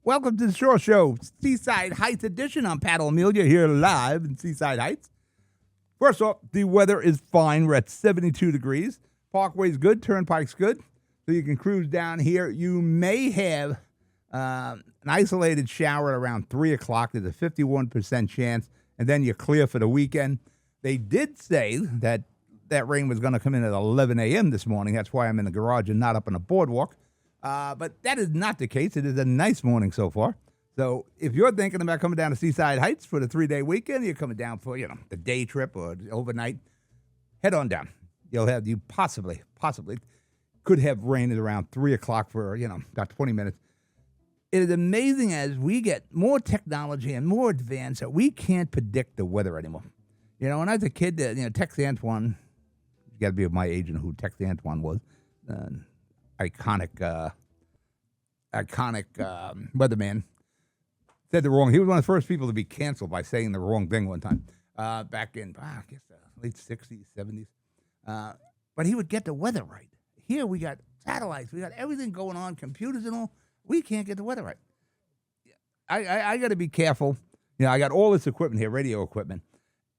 Welcome to the Shore Show, Seaside Heights edition. I'm Pat O'Melia here live in Seaside Heights. First off, the weather is fine. We're at 72 degrees. Parkway's good. Turnpike's good. So you can cruise down here. You may have an isolated shower at around 3 o'clock. There's a 51% chance. And then you're clear for the weekend. They did say that rain was going to come in at 11 a.m. this morning. That's why I'm in the garage and not up on the boardwalk. But that is not the case. It is a nice morning so far. So if you're thinking about coming down to Seaside Heights for the 3-day weekend, you're coming down for, the day trip or overnight, head on down. You possibly could have rain at around 3 o'clock for, about 20 minutes. It is amazing as we get more technology and more advanced that we can't predict the weather anymore. When I was a kid, Tex Antoine, you got to be of my age and who Tex Antoine was, iconic weatherman, said the wrong. He was one of the first people to be canceled by saying the wrong thing one time back in, I guess, late 60s, 70s. But he would get the weather right. Here we got satellites. We got everything going on, computers and all. We can't get the weather right. I got to be careful. I got all this equipment here, radio equipment,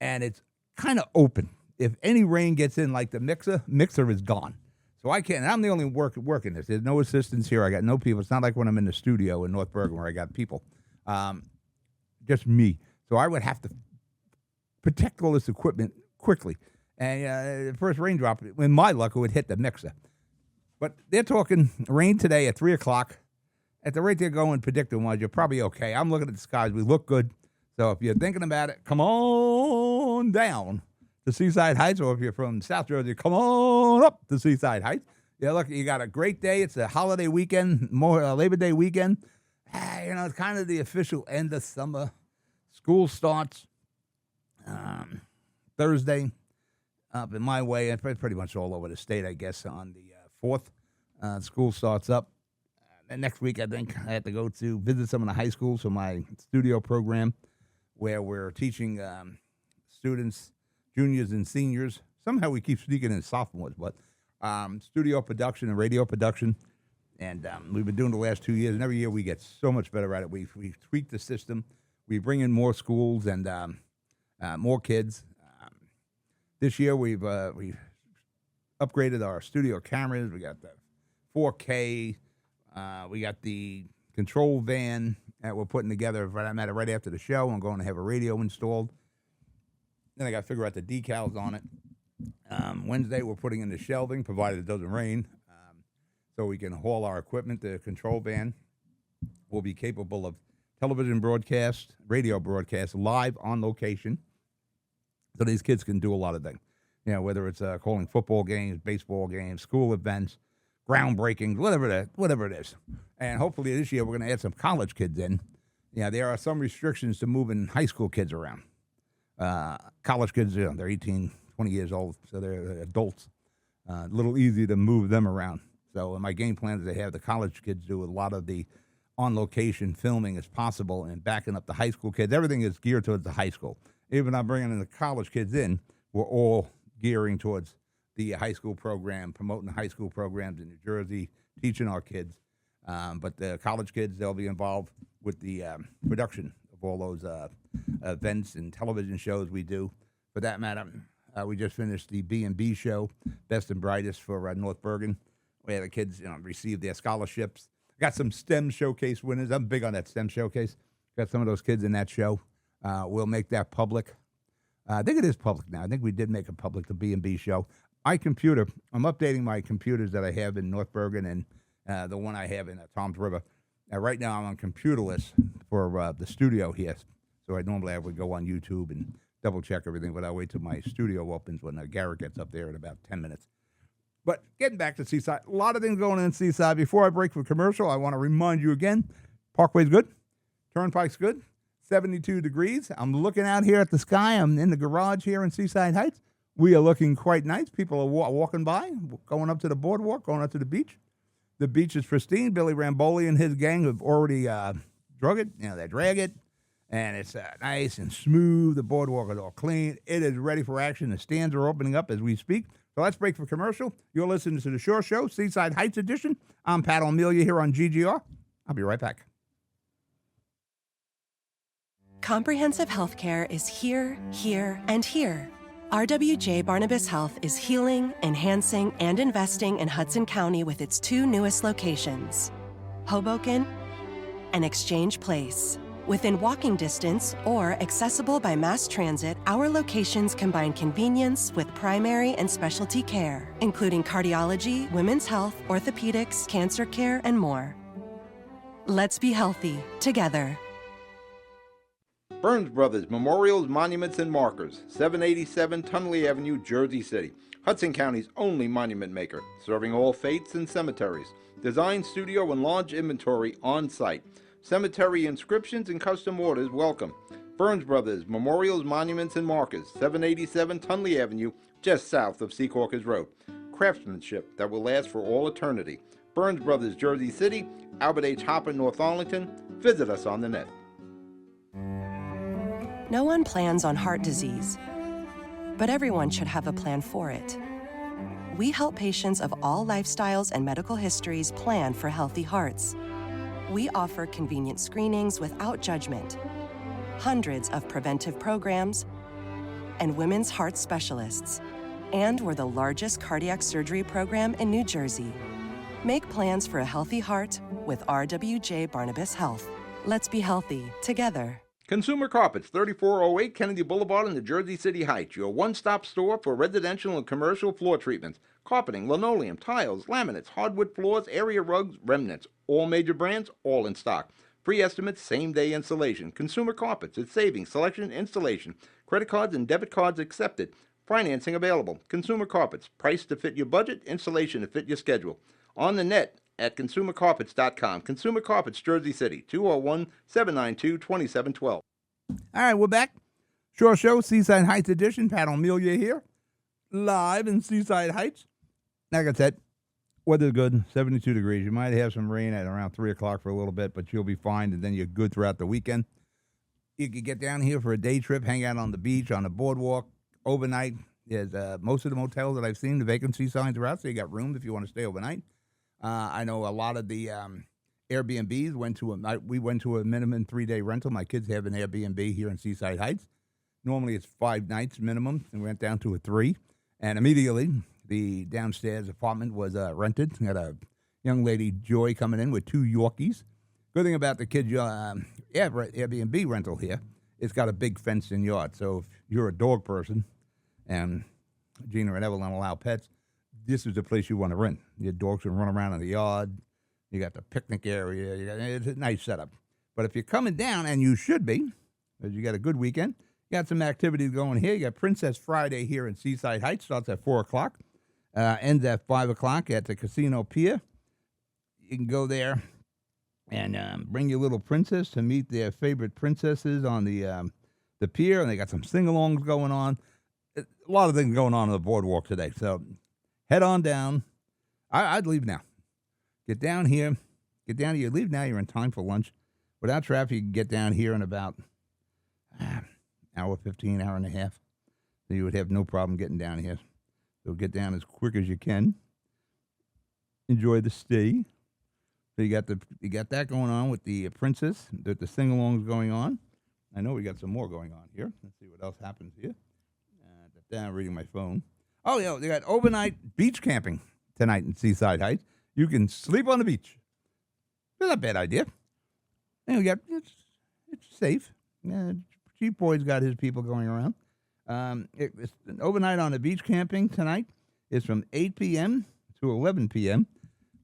and it's kind of open. If any rain gets in, like the mixer is gone. So I can't. I'm the only working this. There's no assistants here. I got no people. It's not like when I'm in the studio in North Bergen where I got people. Just me. So I would have to protect all this equipment quickly. And the first raindrop, in my luck, it would hit the mixer. But they're talking rain today at 3 o'clock. At the rate they're going, predicting-wise, you're probably okay. I'm looking at the skies. We look good. So if you're thinking about it, come on down to Seaside Heights, or if you're from South Jersey, come on up to Seaside Heights. Yeah, look, you got a great day. It's a holiday weekend, more Labor Day weekend. It's kind of the official end of summer. School starts Thursday up in my way, and pretty much all over the state, I guess, on the 4th. School starts up. And next week, I think I have to go to visit some of the high schools for my studio program where we're teaching students, juniors and seniors. Somehow we keep sneaking in sophomores, but studio production and radio production. And we've been doing it the last 2 years, and every year we get so much better at it. We tweak the system. We bring in more schools and more kids. This year we've upgraded our studio cameras. We got the 4K. We got the control van that we're putting together right after the show. I'm going to have a radio installed. Then I got to figure out the decals on it. Wednesday, we're putting in the shelving, provided it doesn't rain, so we can haul our equipment. The control van will be capable of television broadcast, radio broadcast, live on location, so these kids can do a lot of things. Whether it's calling football games, baseball games, school events, groundbreaking, whatever it is. And hopefully this year we're going to add some college kids in. There are some restrictions to moving high school kids around. College kids, they're 18, 20 years old, so they're adults. A little easy to move them around. So my game plan is to have the college kids do a lot of the on-location filming as possible and backing up the high school kids. Everything is geared towards the high school. Even I'm bringing in the college kids in, we're all gearing towards the high school program, promoting the high school programs in New Jersey, teaching our kids. But the college kids, they'll be involved with the production of all those events and television shows we do. For that matter, we just finished the B&B show, Best and Brightest for North Bergen, where the kids receive their scholarships. Got some STEM showcase winners. I'm big on that STEM showcase. Got some of those kids in that show. We'll make that public. I think it is public now. I think we did make it public, the B&B show. I'm updating my computers that I have in North Bergen and the one I have in Toms River. Right now I'm on computerless for the studio here. So I would go on YouTube and double check everything, but I'll wait till my studio opens when Garrett gets up there in about 10 minutes. But getting back to Seaside, a lot of things going on in Seaside. Before I break for commercial, I want to remind you again, Parkway's good, Turnpike's good, 72 degrees. I'm looking out here at the sky. I'm in the garage here in Seaside Heights. We are looking quite nice. People are walking by, going up to the boardwalk, going up to the beach. The beach is pristine. Billy Ramboli and his gang have already drug it. They drag it, and it's nice and smooth. The boardwalk is all clean. It is ready for action. The stands are opening up as we speak. So let's break for commercial. You're listening to The Shore Show, Seaside Heights edition. I'm Pat O'Melia here on GGR. I'll be right back. Comprehensive healthcare is here, here, and here. RWJ Barnabas Health is healing, enhancing, and investing in Hudson County with its 2 newest locations, Hoboken and Exchange Place. Within walking distance or accessible by mass transit, our locations combine convenience with primary and specialty care, including cardiology, women's health, orthopedics, cancer care, and more. Let's be healthy together. Burns Brothers Memorials, Monuments, and Markers, 787 Tunley Avenue, Jersey City. Hudson County's only monument maker, serving all faiths and cemeteries. Design, studio, and large inventory on site. Cemetery inscriptions and custom orders welcome. Burns Brothers Memorials, Monuments, and Markers, 787 Tunley Avenue, just south of Secaucus Road. Craftsmanship that will last for all eternity. Burns Brothers, Jersey City, Albert H. Hopper, North Arlington. Visit us on the net. No one plans on heart disease, but everyone should have a plan for it. We help patients of all lifestyles and medical histories plan for healthy hearts. We offer convenient screenings without judgment, hundreds of preventive programs, and women's heart specialists. And we're the largest cardiac surgery program in New Jersey. Make plans for a healthy heart with RWJ Barnabas Health. Let's be healthy together. Consumer Carpets, 3408 Kennedy Boulevard in the Jersey City Heights, your one-stop store for residential and commercial floor treatments, carpeting, linoleum, tiles, laminates, hardwood floors, area rugs, remnants, all major brands, all in stock. Free estimates, same-day installation. Consumer Carpets, it's savings, selection, installation. Credit cards and debit cards accepted. Financing available. Consumer Carpets, price to fit your budget, installation to fit your schedule. On the net at consumercarpets.com. Consumer Carpets, Jersey City, 201-792-2712. All right, we're back. Shore Show, Seaside Heights edition. Pat O'Melia here, live in Seaside Heights. Like I said, weather's good, 72 degrees. You might have some rain at around 3 o'clock for a little bit, but you'll be fine, and then you're good throughout the weekend. You can get down here for a day trip, hang out on the beach, on the boardwalk, overnight. There's most of the motels that I've seen, the vacancy signs are out, so you got room if you want to stay overnight. I know a lot of the Airbnbs we went to a minimum 3-day rental. My kids have an Airbnb here in Seaside Heights. Normally it's 5 nights minimum, and we went down to a 3. And immediately the downstairs apartment was rented. We had a young lady, Joy, coming in with 2 Yorkies. Good thing about the kids' Airbnb rental here, it's got a big fenced-in yard. So if you're a dog person, and Gina and Evelyn allow pets, this is the place you want to rent. Your dogs can run around in the yard. You got the picnic area. It's a nice setup. But if you're coming down, and you should be, because you got a good weekend, you got some activities going here. You got Princess Friday here in Seaside Heights. Starts at 4 o'clock. Ends at 5 o'clock at the Casino Pier. You can go there and bring your little princess to meet their favorite princesses on the pier. And they got some sing-alongs going on. A lot of things going on the boardwalk today. So head on down. I'd leave now. Get down here. You leave now. You're in time for lunch. Without traffic, you can get down here in about hour 15, hour and a half. So you would have no problem getting down here. So get down as quick as you can. Enjoy the stay. So you got that going on with the princess. The sing-alongs going on. I know we got some more going on here. Let's see what else happens here. I'm reading my phone. Oh, yeah, they got overnight beach camping tonight in Seaside Heights. You can sleep on the beach. It's not a bad idea. And we got it's safe. Yeah, Chief Boyd's got his people going around. It's overnight on the beach camping tonight. It's from 8 p.m. to 11 p.m.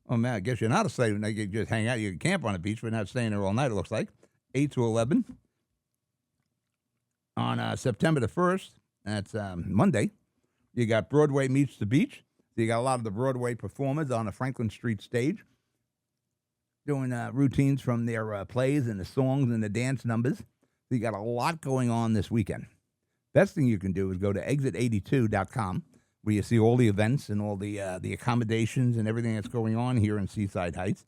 Oh, man, I guess you're not a slave. You can just hang out. You can camp on the beach, but not staying there all night, it looks like. 8 to 11. On September the 1st, that's Monday, you got Broadway Meets the Beach. So you got a lot of the Broadway performers on the Franklin Street stage doing routines from their plays and the songs and the dance numbers. So you got a lot going on this weekend. Best thing you can do is go to exit82.com, where you see all the events and all the accommodations and everything that's going on here in Seaside Heights.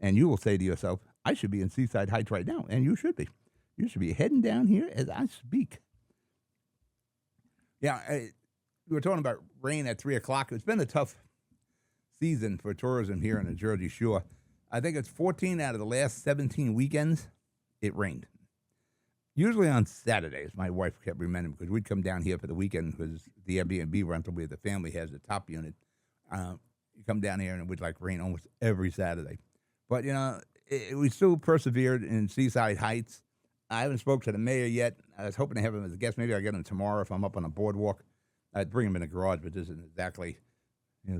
And you will say to yourself, I should be in Seaside Heights right now. And you should be. You should be heading down here as I speak. Yeah, we were talking about rain at 3 o'clock. It's been a tough season for tourism here on the Jersey Shore. I think it's 14 out of the last 17 weekends it rained. Usually on Saturdays, my wife kept reminding me because we'd come down here for the weekend because the Airbnb rental where the family has the top unit. You come down here and it would like rain almost every Saturday. But, we still persevered in Seaside Heights. I haven't spoke to the mayor yet. I was hoping to have him as a guest. Maybe I'll get him tomorrow if I'm up on a boardwalk. I'd bring him in the garage, but this isn't exactly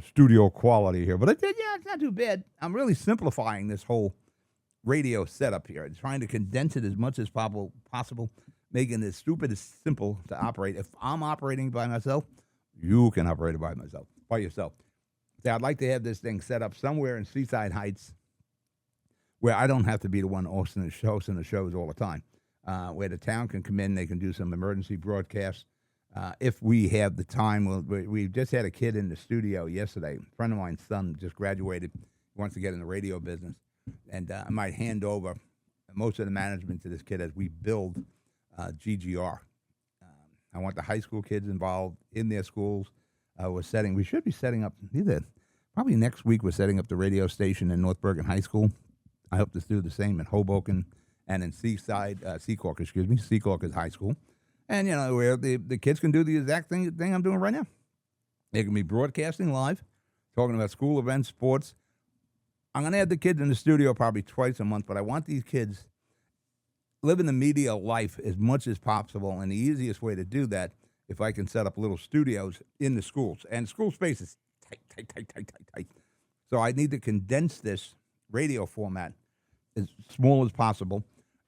studio quality here. But I did, it's not too bad. I'm really simplifying this whole radio setup here and trying to condense it as much as possible, making it as stupid as simple to operate. If I'm operating by myself, you can operate it by yourself. So I'd like to have this thing set up somewhere in Seaside Heights where I don't have to be the one hosting the shows all the time, where the town can come in, they can do some emergency broadcasts. If we have the time, we just had a kid in the studio yesterday. A friend of mine's son just graduated, wants to get in the radio business. And I might hand over most of the management to this kid as we build GGR. I want the high school kids involved in their schools. We should be setting up, probably next week, we're setting up the radio station in North Bergen High School. I hope to do the same in Hoboken and in Seacork is high school. And, where the kids can do the exact thing I'm doing right now. They can be broadcasting live, talking about school events, sports. I'm going to have the kids in the studio probably twice a month, but I want these kids living the media life as much as possible. And the easiest way to do that, if I can set up little studios in the schools. And school space is tight. So I need to condense this radio format as small as possible.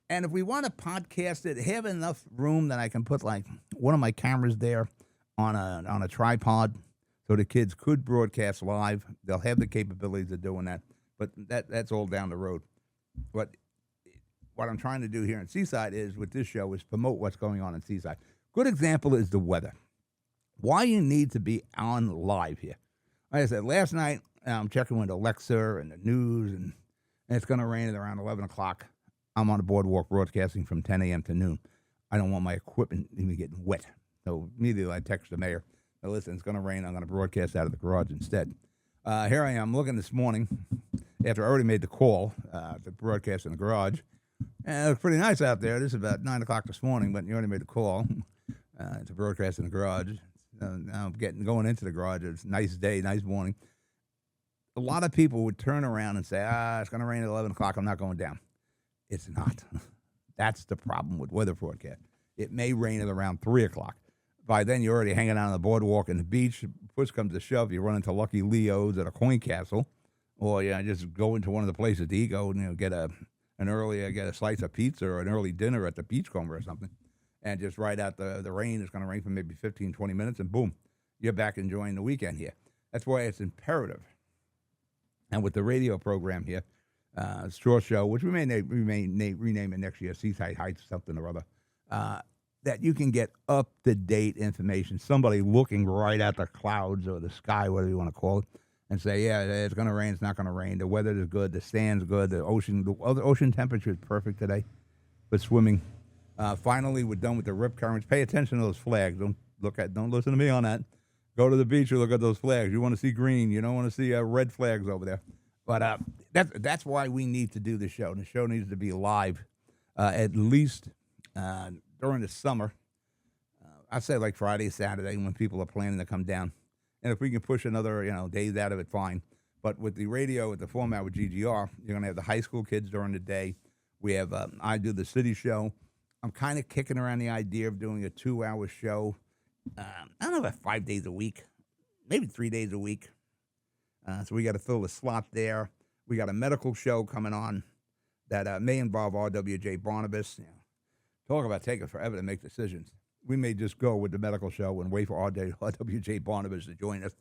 And if we want to podcast it, have enough room that I can put like one of my cameras there on a tripod so the kids could broadcast live. They'll have the capabilities of doing that. But that's all down the road. But what I'm trying to do here in Seaside with this show is promote what's going on in Seaside. Good example is the weather. Why you need to be on live here. Like I said, last night I'm checking with Alexa and the news, and it's going to rain at around 11 o'clock. I'm on the boardwalk broadcasting from 10 a.m. to noon. I don't want my equipment even getting wet. So immediately I text the mayor, "Now listen, it's going to rain. I'm going to broadcast out of the garage instead." Here I am looking this morning after I already made the call to broadcast in the garage. And it looks pretty nice out there. This is about 9 o'clock this morning, but you already made the call to broadcast in the garage. Now I'm going into the garage. It's a nice day, nice morning. A lot of people would turn around and say, it's going to rain at 11 o'clock. I'm not going down. It's not. That's the problem with weather forecast. It may rain at around 3 o'clock. By then, you're already hanging out on the boardwalk and the beach. Push comes to shove, you run into Lucky Leo's at a coin castle, or just go into one of the places to eat, get a slice of pizza or an early dinner at the Beachcomber or something, and just ride out the rain. It's going to rain for maybe 15, 20 minutes, and boom, you're back enjoying the weekend here. That's why it's imperative. And with the radio program here, Straw Show, which we may rename it next year, Seaside Heights, something or other, that you can get up-to-date information, somebody looking right at the clouds or the sky, whatever you want to call it, and say, yeah, it's going to rain, it's not going to rain, the weather is good, the sand's good, the ocean temperature is perfect today for swimming. Finally, we're done with the rip currents. Pay attention to those flags. Don't listen to me on that. Go to the beach and look at those flags. You want to see green. You don't want to see red flags over there. But that's why we need to do the show. The show needs to be live at least during the summer. I say like Friday, Saturday, when people are planning to come down. And if we can push another days out of it, fine. But with the radio, with the format with GGR, you're going to have the high school kids during the day. We have I do the city show. I'm kind of kicking around the idea of doing a 2-hour show. I don't know, about 5 days a week, maybe 3 days a week. So we got to fill the slot there. We got a medical show coming on that may involve RWJ Barnabas. Talk about taking forever to make decisions. We may just go with the medical show and wait for RWJ Barnabas to join us.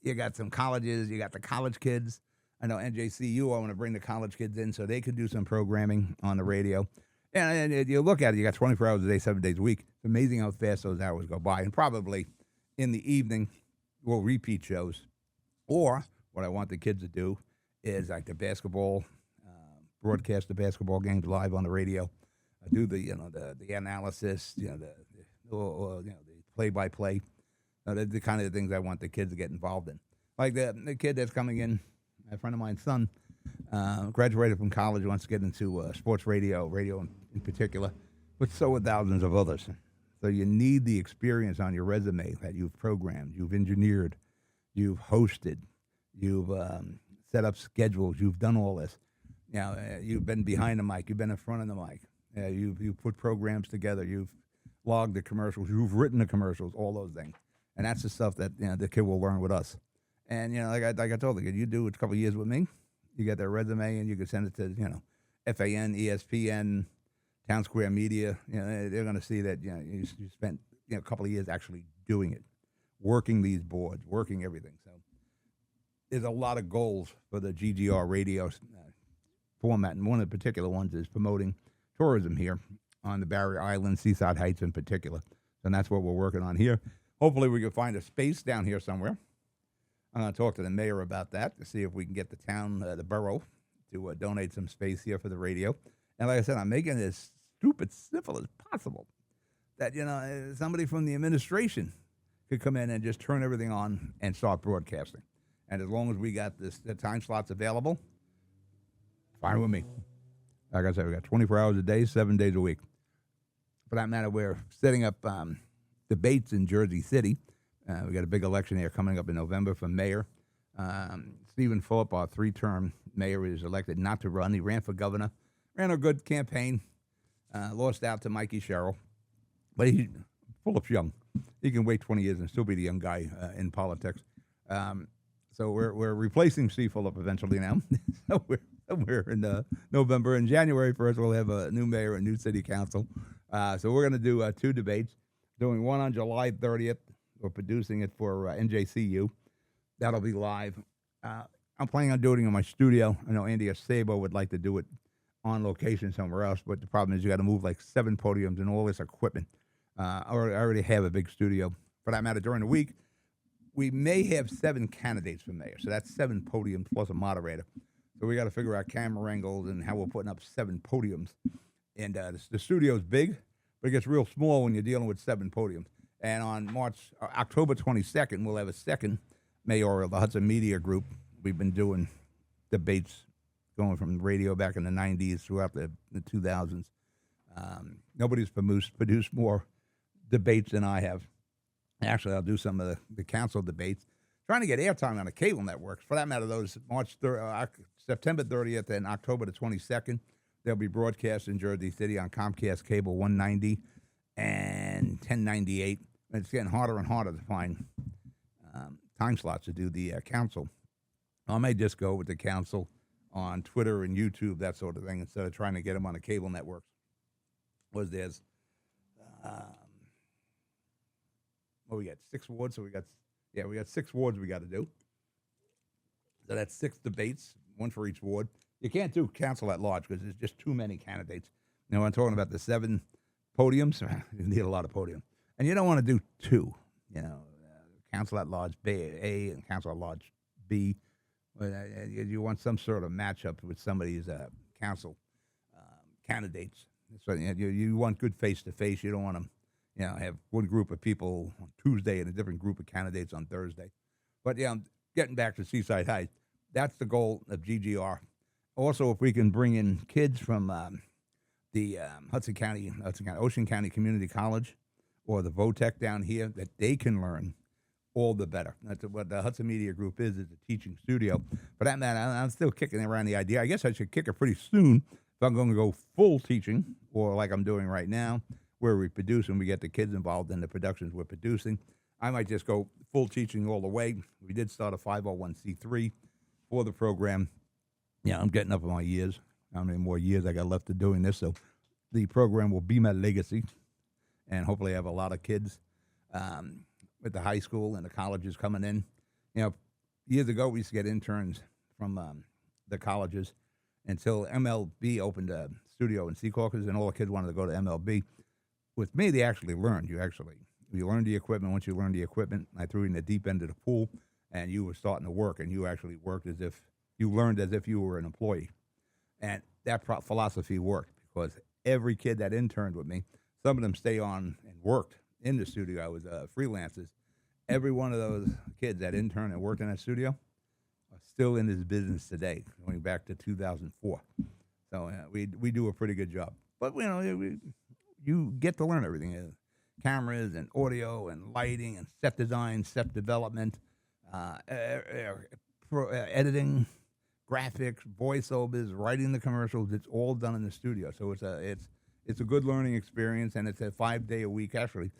You got some colleges. You got the college kids. I know NJCU, I want to bring the college kids in so they can do some programming on the radio. And you look at it, you got 24 hours a day, 7 days a week. It's amazing how fast those hours go by. And probably in the evening, we'll repeat shows. Or what I want the kids to do is like the basketball, broadcast the basketball games live on the radio. Do the analysis, the play-by-play. The kind of things I want the kids to get involved in. Like the kid that's coming in, a friend of mine's son, Graduated from college, wants to get into sports radio in particular, but so are thousands of others. So you need the experience on your resume that you've programmed, you've engineered, you've hosted, you've set up schedules, you've done all this. You've been behind the mic, you've been in front of the mic, you've put programs together, you've logged the commercials, you've written the commercials, all those things. And that's the stuff that the kid will learn with us. And like I told the kid, you do a couple of years with me, you get their resume, and you can send it to FAN, ESPN, Town Square Media. They're going to see that you spent a couple of years actually doing it, working these boards, working everything. So there's a lot of goals for the GGR radio format, and one of the particular ones is promoting tourism here on the Barrier Islands, Seaside Heights in particular. And that's what we're working on here. Hopefully we can find a space down here somewhere. I'm going to talk to the mayor about that to see if we can get the town, the borough, to donate some space here for the radio. And like I said, I'm making it as stupid simple as possible that, somebody from the administration could come in and just turn everything on and start broadcasting. And as long as we got the time slots available, fine with me. Like I said, we got 24 hours a day, 7 days a week. For that matter, we're setting up debates in Jersey City. We got a big election here coming up in November for mayor. Stephen Phillip, our 3-term mayor, is elected not to run. He ran for governor, ran a good campaign, lost out to Mikey Sherrill. But Phillip's young. He can wait 20 years and still be the young guy in politics. So we're replacing Steve Phillip eventually now. So we're in November. In January 1st, we'll have a new mayor and new city council. So we're going to do 2 debates, doing one on July 30th. We're producing it for NJCU. That'll be live. I'm planning on doing it in my studio. I know Andy Sabo would like to do it on location somewhere else, but the problem is you got to move like 7 podiums and all this equipment. I already have a big studio. For that matter, during the week, we may have 7 candidates for mayor. So that's 7 podiums plus a moderator. So we got to figure out camera angles and how we're putting up 7 podiums. And the studio's big, but it gets real small when you're dealing with 7 podiums. And on October 22nd, we'll have a second mayor of the Hudson Media Group. We've been doing debates going from radio back in the 90s throughout the 2000s. Nobody's produced more debates than I have. Actually, I'll do some of the council debates, trying to get airtime on the cable networks. For that matter, those September 30th and October the 22nd, they'll be broadcast in Jersey City on Comcast Cable 190 and 1098. It's getting harder and harder to find time slots to do the council. I may just go with the council on Twitter and YouTube, that sort of thing, instead of trying to get them on the cable networks. There's we got 6 wards, so we got 6 wards we got to do. So that's 6 debates, 1 for each ward. You can't do council at large because there's just too many candidates. I'm talking about the 7 podiums. You need a lot of podiums. And you don't want to do 2, council at large A and council at large B. You want some sort of matchup with somebody's council candidates. So you want good face-to-face. You don't want to have one group of people on Tuesday and a different group of candidates on Thursday. But, getting back to Seaside Heights, that's the goal of GGR. Also, if we can bring in kids from the Ocean County Community College or the VOTEC down here, that they can learn, all the better. That's what the Hudson Media Group is a teaching studio. For that matter, I'm still kicking around the idea. I guess I should kick it pretty soon if I'm going to go full teaching, or like I'm doing right now, where we produce and we get the kids involved in the productions we're producing. I might just go full teaching all the way. We did start a 501c3 for the program. I'm getting up on my years. How many more years I got left of doing this? So the program will be my legacy, and hopefully I have a lot of kids with the high school and the colleges coming in. Years ago we used to get interns from the colleges until MLB opened a studio in Secaucus, and all the kids wanted to go to MLB. With me, they actually learned. You learned the equipment. Once you learned the equipment, I threw you in the deep end of the pool, and you were starting to work, and you actually worked as if you learned as if you were an employee. And that philosophy worked, because every kid that interned with me, some of them stay on and worked in the studio. I was freelancers. Every one of those kids that interned and worked in that studio are still in this business today, going back to 2004. So we do a pretty good job. But you get to learn everything: cameras and audio and lighting and set design, set development, editing, graphics, voiceovers, writing the commercials. It's all done in the studio. So it's a good learning experience, and it's a 5-day a week, actually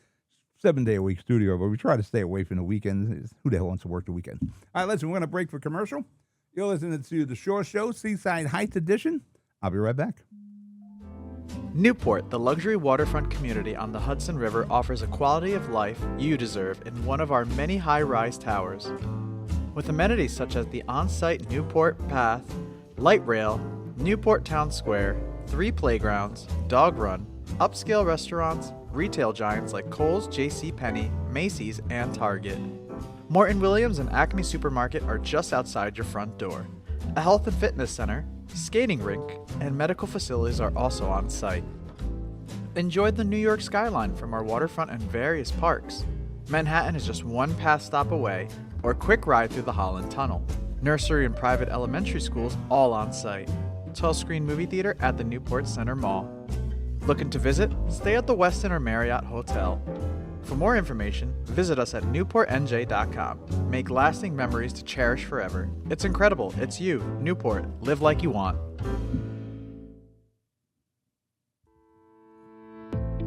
7-day a week studio. But we try to stay away from the weekends. Who the hell wants to work the weekend? All right, listen, we're going to break for commercial. You're listening to the Shore Show, Seaside Heights edition. I'll be right back. Newport, the luxury waterfront community on the Hudson River, offers a quality of life you deserve in one of our many high-rise towers. With amenities such as the on-site Newport Path, light rail, Newport Town Square, 3 playgrounds, dog run, upscale restaurants, retail giants like Kohl's, JCPenney, Macy's, and Target. Morton Williams and Acme Supermarket are just outside your front door. A health and fitness center, skating rink, and medical facilities are also on site. Enjoy the New York skyline from our waterfront and various parks. Manhattan is just one path stop away, or a quick ride through the Holland Tunnel. Nursery and private elementary schools all on site. 12-screen movie theater at the Newport Center Mall. Looking to visit? Stay at the Westin or Marriott Hotel. For more information, visit us at newportnj.com. Make lasting memories to cherish forever. It's incredible. It's you, Newport. Live like you want.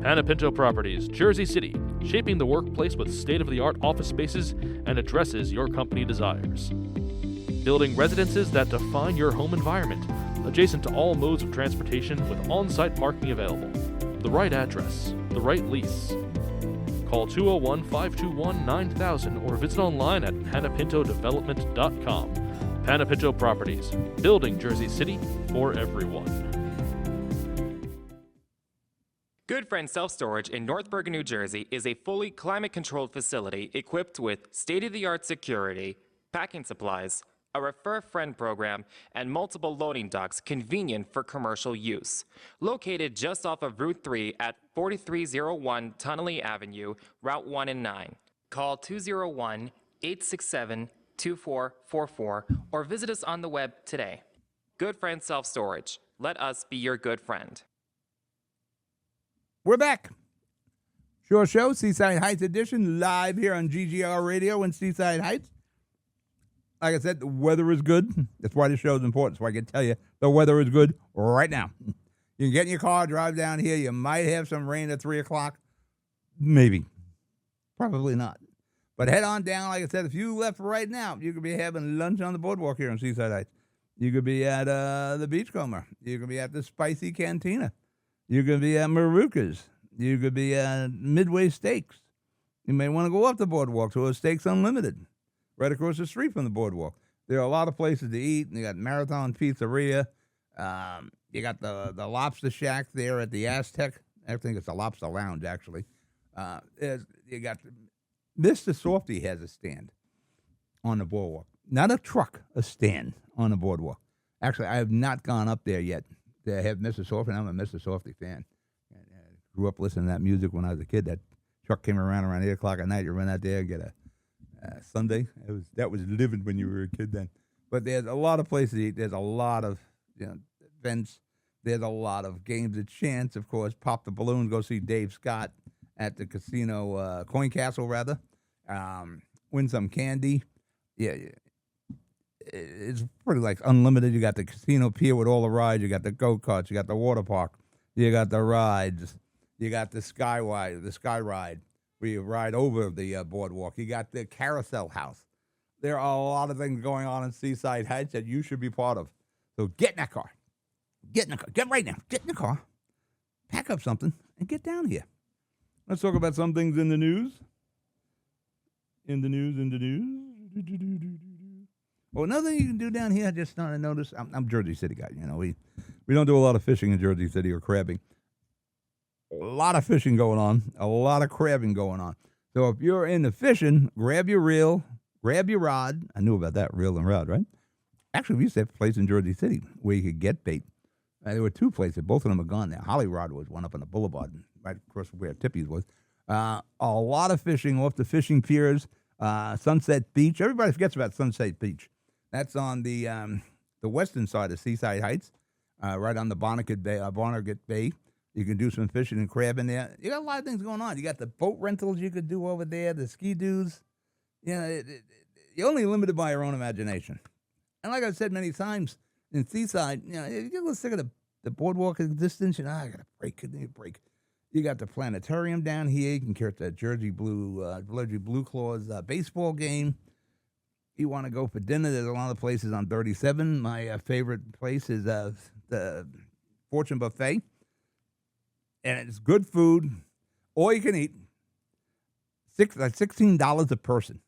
Panapinto Properties, Jersey City, shaping the workplace with state-of-the-art office spaces and addresses your company desires. Building residences that define your home environment, adjacent to all modes of transportation with on-site parking available. The right address, the right lease. Call 201-521-9000 or visit online at panapintodevelopment.com. Panapinto Properties, building Jersey City for everyone. Good Friend Self-Storage in North Bergen, New Jersey is a fully climate-controlled facility equipped with state-of-the-art security, packing supplies, a Refer Friend program, and multiple loading docks convenient for commercial use. Located just off of Route 3 at 4301 Tunnelly Avenue, Route 1 and 9. Call 201-867-2444 or visit us on the web today. Good Friend Self-Storage. Let us be your good friend. We're back. Shore Show, Seaside Heights edition, live here on GGR Radio in Seaside Heights. Like I said, the weather is good. That's why the show is important. So I can tell you the weather is good right now. You can get in your car, drive down here. You might have some rain at 3 o'clock. Maybe. Probably not. But head on down. Like I said, if you left right now, you could be having lunch on the boardwalk here in Seaside Heights. You could be at the Beachcomber. You could be at the Spicy Cantina. You could be at Maruka's. You could be at Midway Steaks. You may want to go up the boardwalk to a Steaks Unlimited, right across the street from the boardwalk. There are a lot of places to eat. You got Marathon Pizzeria. You got the Lobster Shack there at the Aztec. I think it's the Lobster Lounge, actually. You got Mr. Softy has a stand on the boardwalk. Not a truck, a stand on the boardwalk. Actually, I have not gone up there yet to have Mr. Softy, and I'm a Mr. Softy fan. I grew up listening to that music when I was a kid. That truck came around 8 o'clock at night. You run out there and get a Sunday. That was living when you were a kid then. But there's a lot of places to eat. There's a lot of events. There's a lot of games at chance, of course. Pop the balloon, go see Dave Scott at the casino, Coin Castle, rather. Win some candy. Yeah, it's pretty like unlimited. You got the casino pier with all the rides. You got the go-karts. You got the water park. You got the rides. You got the sky ride, where you ride over the boardwalk. You got the carousel house. There are a lot of things going on in Seaside Heights that you should be part of. So get in that car. Get in the car. Get right now. Get in the car. Pack up something and get down here. Let's talk about some things in the news. In the news. Well, another thing you can do down here, I just started to notice, I'm Jersey City guy. We don't do a lot of fishing in Jersey City or crabbing. A lot of fishing going on, a lot of crabbing going on. So if you're into fishing, grab your reel, grab your rod. I knew about that, reel and rod, right? Actually, we used to have a place in Jersey City where you could get bait. There were 2 places. Both of them are gone now. Holly Rod was one up on the boulevard, right across where Tippy's was. A lot of fishing off the fishing piers, Sunset Beach. Everybody forgets about Sunset Beach. That's on the western side of Seaside Heights, right on the Barnegat Bay. You can do some fishing and crabbing there. You got a lot of things going on. You got the boat rentals you could do over there, the ski doos. You're only limited by your own imagination. And like I've said many times, in Seaside, you get a little sick of the boardwalk existence. I got a break. You got the planetarium down here. You can catch the Jersey Blue Claws baseball game. You want to go for dinner, there's a lot of places on 37. My favorite place is the Fortune Buffet. And it's good food, all you can eat. $16 a person.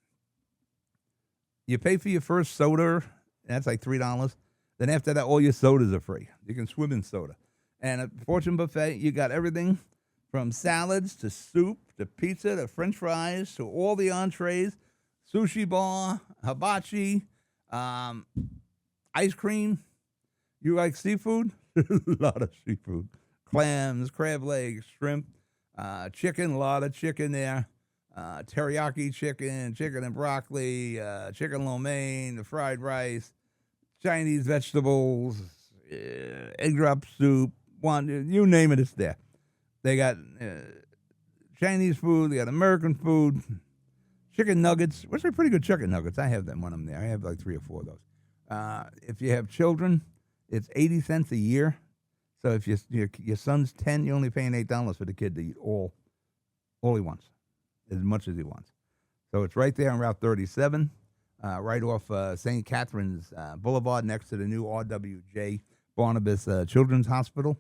You pay for your first soda, that's like $3. Then after that, all your sodas are free. You can swim in soda. And at Fortune Buffet, you got everything from salads to soup to pizza to French fries to all the entrees, sushi bar, hibachi, ice cream. You like seafood? A lot of seafood. Clams, crab legs, shrimp, chicken, a lot of chicken there. Teriyaki chicken and broccoli, chicken lo mein, the fried rice, Chinese vegetables, egg drop soup, you name it, it's there. They got Chinese food, they got American food, chicken nuggets, which are pretty good chicken nuggets. I have them when I'm there. I have like 3 or 4 of those. If you have children, it's 80 cents a year. So if your son's 10, you're only paying $8 for the kid to eat all he wants, as much as he wants. So it's right there on Route 37, right off St. Catherine's Boulevard, next to the new RWJ Barnabas Children's Hospital.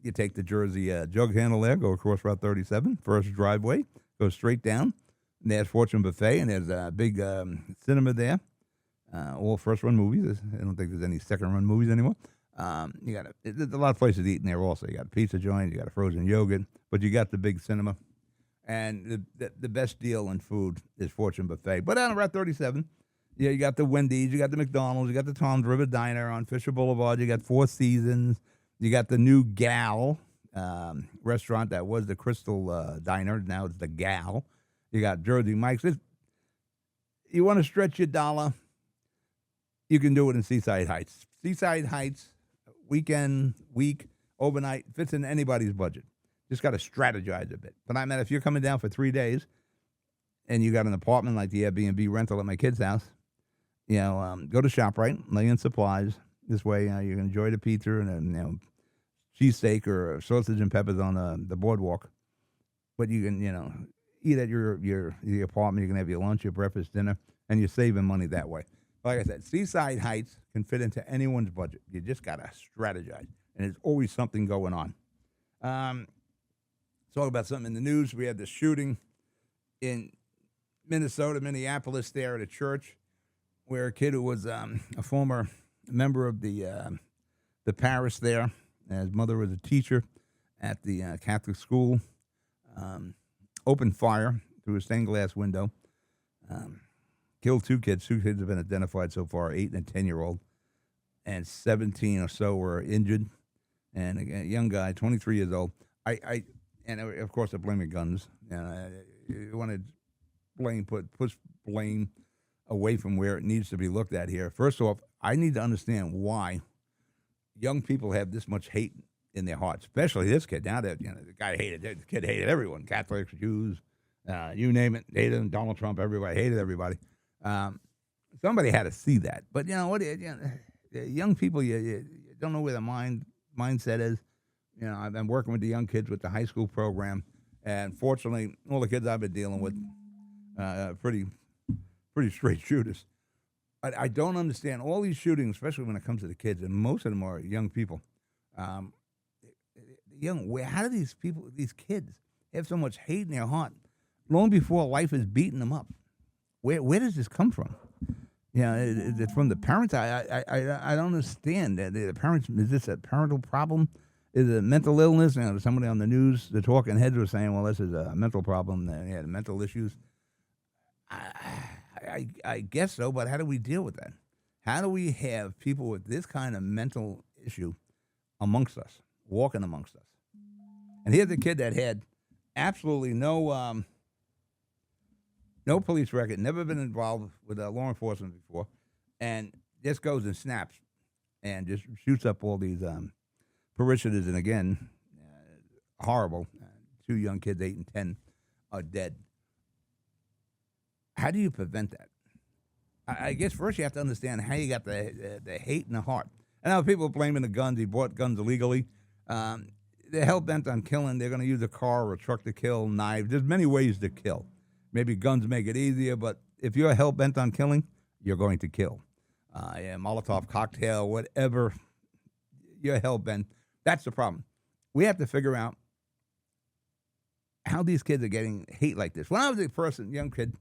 You take the Jersey jug handle there, go across Route 37, first driveway, go straight down. And there's Fortune Buffet, and there's a big cinema there. All first-run movies. I don't think there's any second-run movies anymore. There's a lot of places to eat in there also. You got a pizza joint, you got a frozen yogurt, but you got the big cinema. And the best deal in food is Fortune Buffet. But on Route 37, you got the Wendy's, you got the McDonald's, you got the Tom's River Diner on Fisher Boulevard, you got Four Seasons, you got the new Gal restaurant that was the Crystal Diner, now it's the Gal. You got Jersey Mike's. You want to stretch your dollar, you can do it in Seaside Heights. Seaside Heights, weekend, week, overnight, fits in anybody's budget. Just got to strategize a bit. But I mean, if you're coming down for 3 days and you got an apartment like the Airbnb rental at my kid's house, go to ShopRite, lay in supplies. This way, you can enjoy the pizza and cheesesteak or sausage and peppers on the boardwalk. But you can, eat at your apartment. You can have your lunch, your breakfast, dinner, and you're saving money that way. Like I said, Seaside Heights can fit into anyone's budget. You just got to strategize, and there's always something going on. Talk about something in the news. We had the shooting in Minneapolis there at a church where a kid who was a former member of the parish there, and his mother was a teacher at the Catholic school, opened fire through a stained glass window. Killed 2 kids. 2 kids have been identified so far, 8 and a 10-year-old, and 17 or so were injured. And a young guy, 23 years old. And of course they're blaming guns. You want to push blame away from where it needs to be looked at here. First off, I need to understand why young people have this much hate in their hearts, especially this kid. Now that the kid hated everyone, Catholics, Jews, you name it, hated him, Donald Trump, everybody hated everybody. Somebody had to see that. But young people, you don't know where the mindset is. I've been working with the young kids with the high school program, and fortunately, all the kids I've been dealing with, pretty straight shooters. But I don't understand all these shootings, especially when it comes to the kids, and most of them are young people. How do these kids have so much hate in their heart long before life is beating them up? Where does this come from? Is it from the parents? I don't understand. The parents, is this a parental problem? Is it a mental illness? Somebody on the news, the talking heads were saying, well, this is a mental problem. They had mental issues. I guess so, but how do we deal with that? How do we have people with this kind of mental issue amongst us, walking amongst us? And here's a kid that had absolutely no police record, never been involved with law enforcement before, and just goes and snaps and just shoots up all these parishioners. And again, horrible. 2 young kids, 8 and 10, are dead. How do you prevent that? I guess first you have to understand how you got the hate in the heart. I know people blaming the guns. He bought guns illegally. They're hell-bent on killing. They're going to use a car or a truck to kill, knives. There's many ways to kill. Maybe guns make it easier, but if you're hell-bent on killing, you're going to kill. Molotov cocktail, whatever, you're hell-bent. That's the problem. We have to figure out how these kids are getting hate like this. When I was a young kid,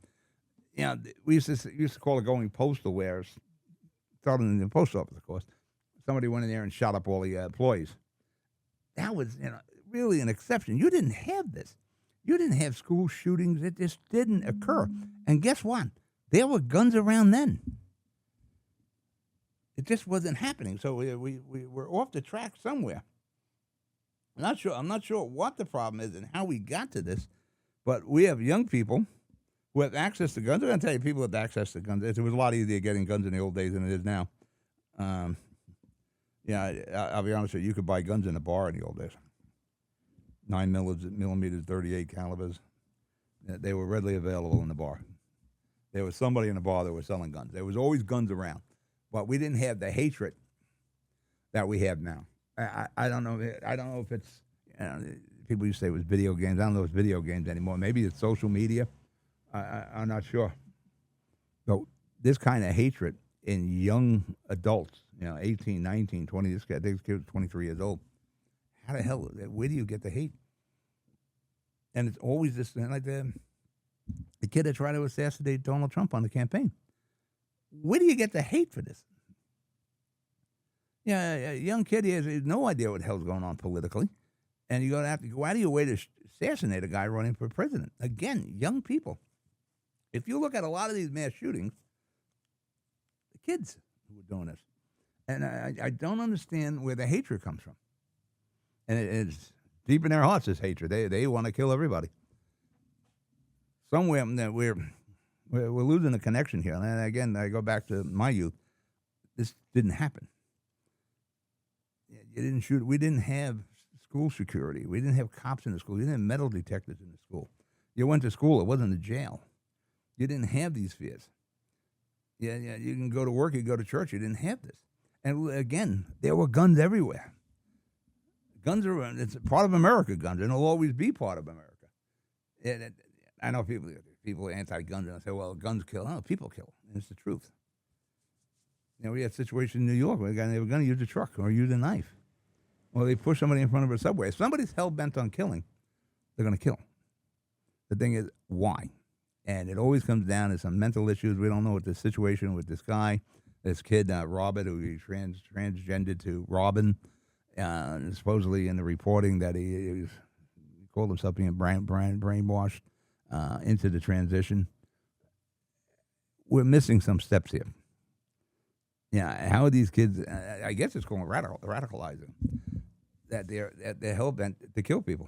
we used to call it going postal wearers. Started in the post office, of course. Somebody went in there and shot up all the employees. That was, really an exception. You didn't have this. You didn't have school shootings. It just didn't occur. And guess what? There were guns around then. It just wasn't happening. So we were off the track somewhere. I'm not sure what the problem is and how we got to this, but we have young people who have access to guns. I'm going to tell you, people with access to guns, it was a lot easier getting guns in the old days than it is now. I'll be honest with you, you could buy guns in a bar in the old days. 9 millimeters, 38 calibers. They were readily available in the bar. There was somebody in the bar that was selling guns. There was always guns around, but we didn't have the hatred that we have now. I don't know. I don't know if it's, people used to say it was video games. I don't know if it's video games anymore. Maybe it's social media. I'm not sure. But this kind of hatred in young adults, 18, 19, 20, this kid was 23 years old. How the hell, where do you get the hate? And it's always this, like the kid that tried to assassinate Donald Trump on the campaign. Where do you get the hate for this? A young kid, he has no idea what the hell's going on politically. And you go go out of your way to assassinate a guy running for president. Again, young people. If you look at a lot of these mass shootings, the kids who are doing this. And I don't understand where the hatred comes from. And it's deep in their hearts, this hatred. They want to kill everybody. Somewhere we're losing a connection here. And again, I go back to my youth. This didn't happen. You didn't shoot. We didn't have school security. We didn't have cops in the school. You didn't have metal detectors in the school. You went to school. It wasn't a jail. You didn't have these fears. You can go to work. You go to church. You didn't have this. And again, there were guns everywhere. Guns are, it's part of America, guns, and it'll always be part of America. I know people are anti-guns, and I say, well, guns kill. No, people kill, and it's the truth. We had a situation in New York where they were going to use a truck or use a knife. Well, they push somebody in front of a subway. If somebody's hell-bent on killing, they're going to kill. The thing is, why? And it always comes down to some mental issues. We don't know what the situation with this guy, this kid, Robert, who he transgendered to Robin, supposedly in the reporting that he called himself being brainwashed into the transition. We're missing some steps here. How are these kids? I guess it's called radicalizing. That they're hell bent to kill people,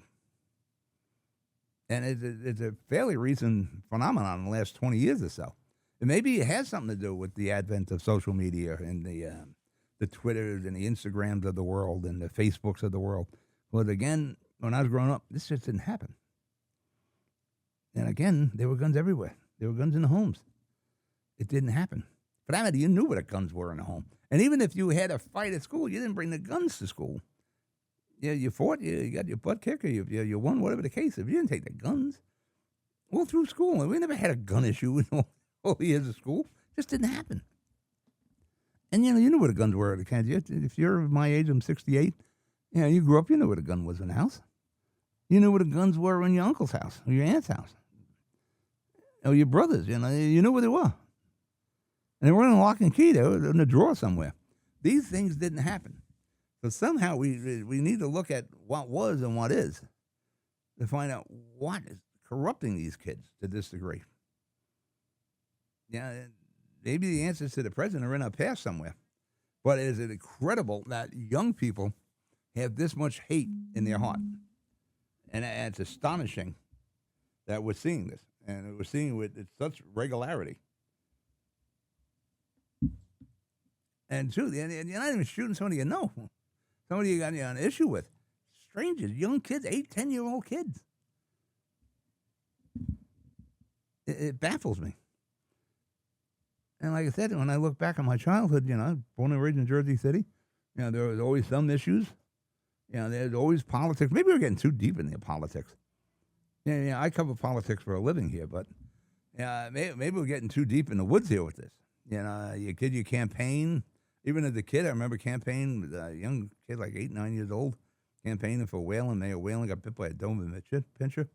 and it's a fairly recent phenomenon in the last 20 years or so. And maybe it has something to do with the advent of social media and the Twitters and the Instagrams of the world and the Facebooks of the world. But again, when I was growing up, this just didn't happen. And again, there were guns everywhere. There were guns in the homes. It didn't happen. For that matter, you knew where the guns were in the home. And even if you had a fight at school, you didn't bring the guns to school. You fought, you got your butt kicked, or you won, whatever the case. If you didn't take the guns, all through school, and we never had a gun issue in all the years of school. It just didn't happen. And, you knew where the guns were. If you're my age, I'm 68, you grew up, you knew where the gun was in the house. You knew where the guns were in your uncle's house or your aunt's house. Or your brothers, you knew where they were. And they were in a lock and key. They were in a drawer somewhere. These things didn't happen. So somehow we need to look at what was and what is to find out what is corrupting these kids to this degree. Maybe the answers to the present are in our past somewhere. But is it incredible that young people have this much hate in their heart? And it's astonishing that we're seeing this. And we're seeing it with such regularity. And two, you're not even shooting somebody you know, somebody you got an issue with. Strangers, young kids, 8, 10-year-old kids. It baffles me. And like I said, when I look back on my childhood, born and raised in Jersey City, there was always some issues. There's always politics. Maybe we're getting too deep into politics. Yeah, I cover politics for a living here, but maybe we're getting too deep in the woods here with this. You campaign. Even as a kid, I remember campaigning with a young kid, like 8, 9 years old, campaigning for Whalen. Mayor Whalen got bit by a Doberman pincher,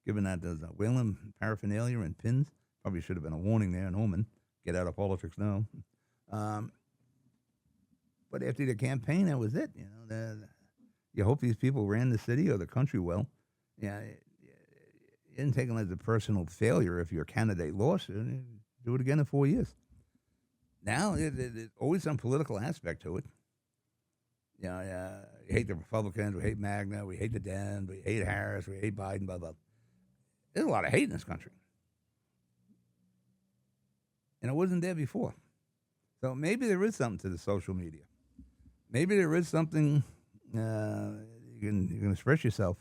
given that there's a Whalen paraphernalia and pins. Probably should have been a warning there, an omen. Get out of politics now. But after the campaign, that was it. You hope these people ran the city or the country well. Yeah, you didn't take them as a personal failure if your candidate lost. Do it again in 4 years. Now, there's always some political aspect to it. You hate the Republicans, we hate Magna, we hate the Dems, we hate Harris, we hate Biden, blah, blah. There's a lot of hate in this country. And it wasn't there before. So maybe there is something to the social media. Maybe there is something you can express yourself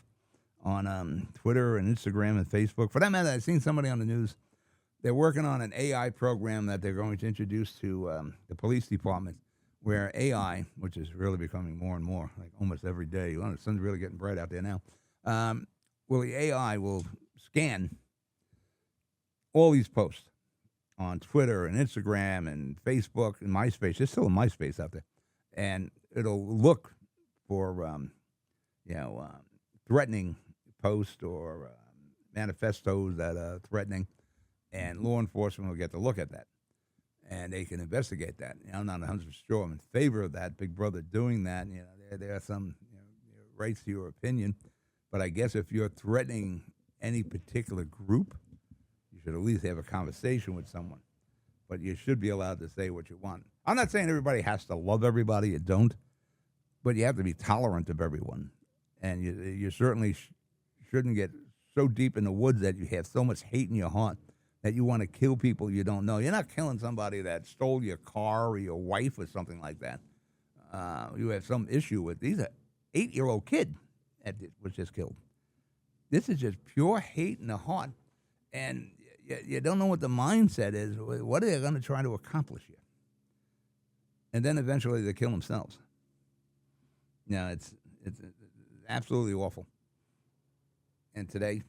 on Twitter and Instagram and Facebook. For that matter, I've seen somebody on the news. They're working on an AI program that they're going to introduce to the police department, where AI, which is really becoming more and more, like almost every day, the sun's really getting bright out there now, the AI will scan all these posts on Twitter and Instagram and Facebook and MySpace. There's still a MySpace out there. And it'll look for, threatening posts or manifestos that are threatening, and law enforcement will get to look at that. And they can investigate that. I'm not 100% sure I'm in favor of that, Big Brother doing that. There are some rights to your opinion. But I guess if you're threatening any particular group, you should at least have a conversation with someone. But you should be allowed to say what you want. I'm not saying everybody has to love everybody. You don't. But you have to be tolerant of everyone. And you certainly shouldn't get so deep in the woods that you have so much hate in your heart that you want to kill people you don't know. You're not killing somebody that stole your car or your wife or something like that. You have some issue with. These are 8-year-old kid that was just killed. This is just pure hate in the heart. And you don't know what the mindset is. What are they going to try to accomplish here? And then eventually they kill themselves. It's absolutely awful. And today,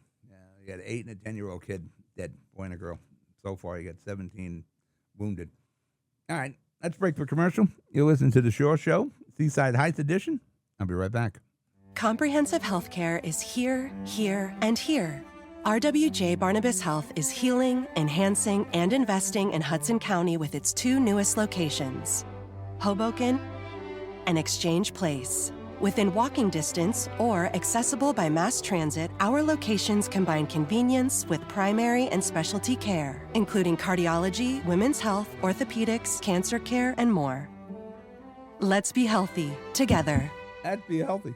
you got an 8 and a 10-year-old kid dead, boy and a girl. So far, you got 17 wounded. All right, let's break for commercial. You listen to The Shore Show, Seaside Heights edition. I'll be right back. Comprehensive health care is here, here, and here. RWJ Barnabas Health is healing, enhancing, and investing in Hudson County with its 2 newest locations, Hoboken and Exchange Place. Within walking distance or accessible by mass transit, our locations combine convenience with primary and specialty care, including cardiology, women's health, orthopedics, cancer care, and more. Let's be healthy together. Let's be healthy.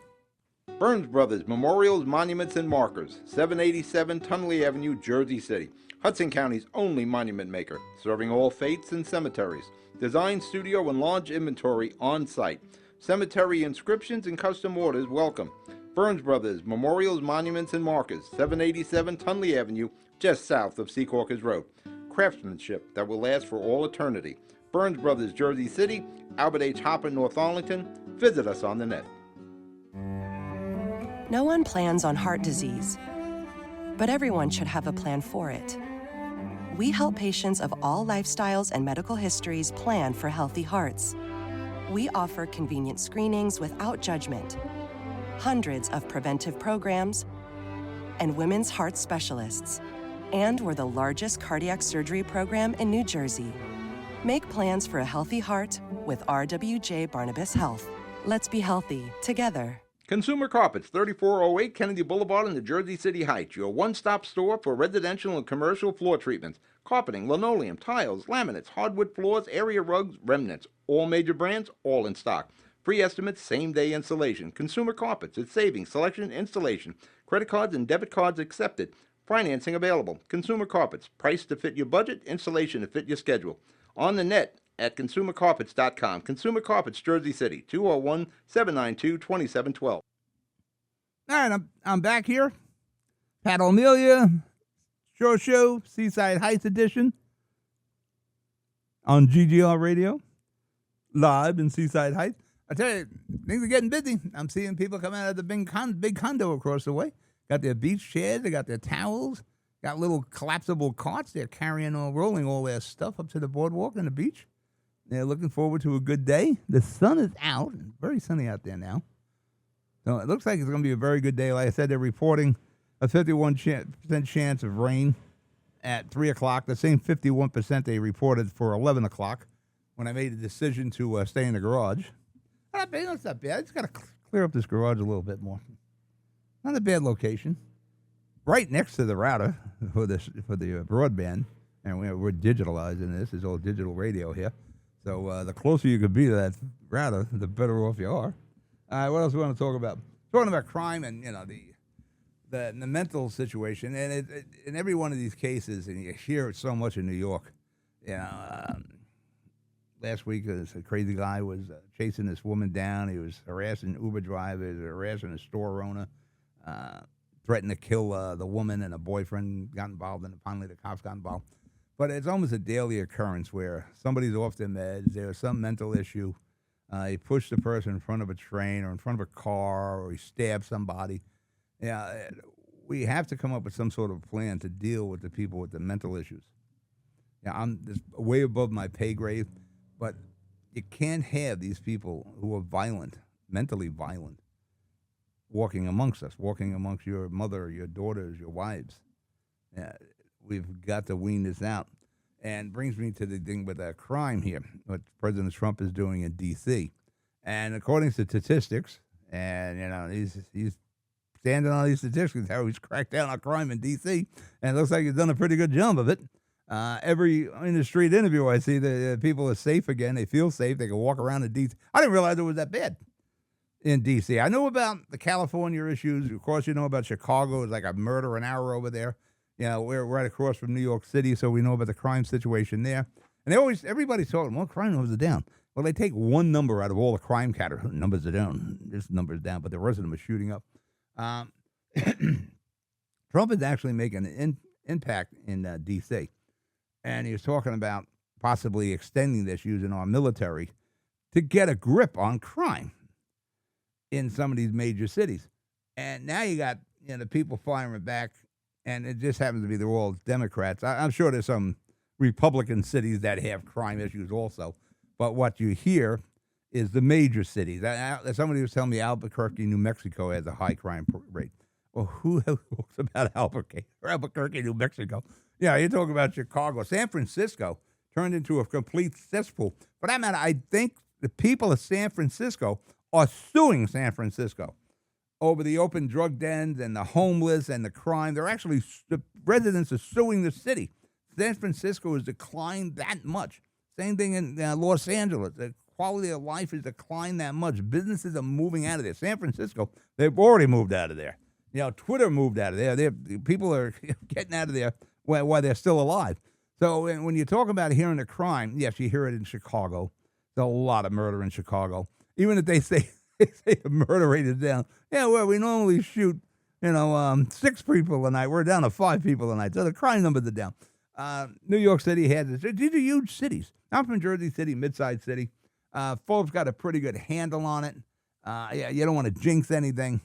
Burns Brothers Memorials, Monuments, and Markers, 787 Tunley Avenue, Jersey City. Hudson County's only monument maker, serving all faiths and cemeteries. Design, studio, and large inventory on site. Cemetery inscriptions and custom orders welcome. Burns Brothers Memorials, Monuments, and Markers, 787 Tunley Avenue, just south of Secaucus Road. Craftsmanship that will last for all eternity. Burns Brothers, Jersey City, Albert H. Hopper, North Arlington. Visit us on the net. No one plans on heart disease, but everyone should have a plan for it. We help patients of all lifestyles and medical histories plan for healthy hearts. We offer convenient screenings without judgment, hundreds of preventive programs, and women's heart specialists. And we're the largest cardiac surgery program in New Jersey. Make plans for a healthy heart with RWJ Barnabas Health. Let's be healthy together. Consumer Carpets, 3408 Kennedy Boulevard in the Jersey City Heights, your one-stop store for residential and commercial floor treatments, carpeting, linoleum, tiles, laminates, hardwood floors, area rugs, remnants, all major brands, all in stock. Free estimates, same-day installation. Consumer Carpets, it's savings, selection, installation. Credit cards and debit cards accepted. Financing available. Consumer Carpets, price to fit your budget, installation to fit your schedule. On the net, at consumercarpets.com. Consumer Carpets, Jersey City, 201-792-2712. All right, I'm back here. Pat O'Melia, Show, Seaside Heights edition on GGR Radio, live in Seaside Heights. I tell you, things are getting busy. I'm seeing people come out of the big condo across the way. Got their beach chairs, they got their towels, got little collapsible carts. They're rolling all their stuff up to the boardwalk and the beach. They're looking forward to a good day. The sun is out. It's very sunny out there now. So it looks like it's going to be a very good day. Like I said, they're reporting a 51% chance of rain at 3 o'clock, the same 51% they reported for 11 o'clock when I made a decision to stay in the garage. Not bad, it's not bad. I just got to clear up this garage a little bit more. Not a bad location. Right next to the router for the broadband, and we're digitalizing this. It's all digital radio here. So the closer you could be to that router, the better off you are. What else do we want to talk about? Talking about crime and the mental situation, and in every one of these cases, and you hear it so much in New York. Last week, a crazy guy was chasing this woman down. He was harassing Uber drivers, harassing a store owner, threatened to kill the woman, and a boyfriend got involved, and finally the cops got involved. But it's almost a daily occurrence where somebody's off their meds, there's some mental issue, he pushed the person in front of a train or in front of a car, or he stabbed somebody. We have to come up with some sort of plan to deal with the people with the mental issues. I'm just way above my pay grade, but you can't have these people who are violent, mentally violent, walking amongst us, walking amongst your mother, your daughters, your wives. We've got to wean this out. And brings me to the thing with crime here, what President Trump is doing in D.C. And according to statistics, and, he's standing on these statistics, how he's cracked down on crime in D.C., and it looks like he's done a pretty good job of it. Every in the street interview I see, the people are safe again. They feel safe. They can walk around in D.C. I didn't realize it was that bad in D.C. I know about the California issues. Of course, you know about Chicago. It's like a murder an hour over there. We're right across from New York City, so we know about the crime situation there. And everybody's talking, well, crime numbers are down. Well, they take one number out of all the crime categories. Numbers are down. This number's down, but the rest of them are shooting up. Trump is actually making an impact in D.C., and he was talking about possibly extending this using our military to get a grip on crime in some of these major cities. And now you got the people firing back, and it just happens to be they're all Democrats. I'm sure there's some Republican cities that have crime issues also, but what you hear is the major cities. Somebody was telling me Albuquerque, New Mexico has a high crime rate. Well, who talks about Albuquerque, New Mexico? You're talking about Chicago. San Francisco turned into a complete cesspool. For that matter, I think the people of San Francisco are suing San Francisco over the open drug dens and the homeless and the crime. The residents are suing the city. San Francisco has declined that much. Same thing in Los Angeles. The quality of life has declined that much. Businesses are moving out of there. San Francisco, they've already moved out of there. Twitter moved out of there. People are getting out of there while they're still alive. So when you talk about hearing the crime, yes, you hear it in Chicago. There's a lot of murder in Chicago. Even if they say the murder rate is down. We normally shoot, 6 people a night. We're down to 5 people a night. So the crime numbers are down. New York City has this. These are huge cities. I'm from Jersey City, mid-sized city. Folks got a pretty good handle on it. You don't want to jinx anything.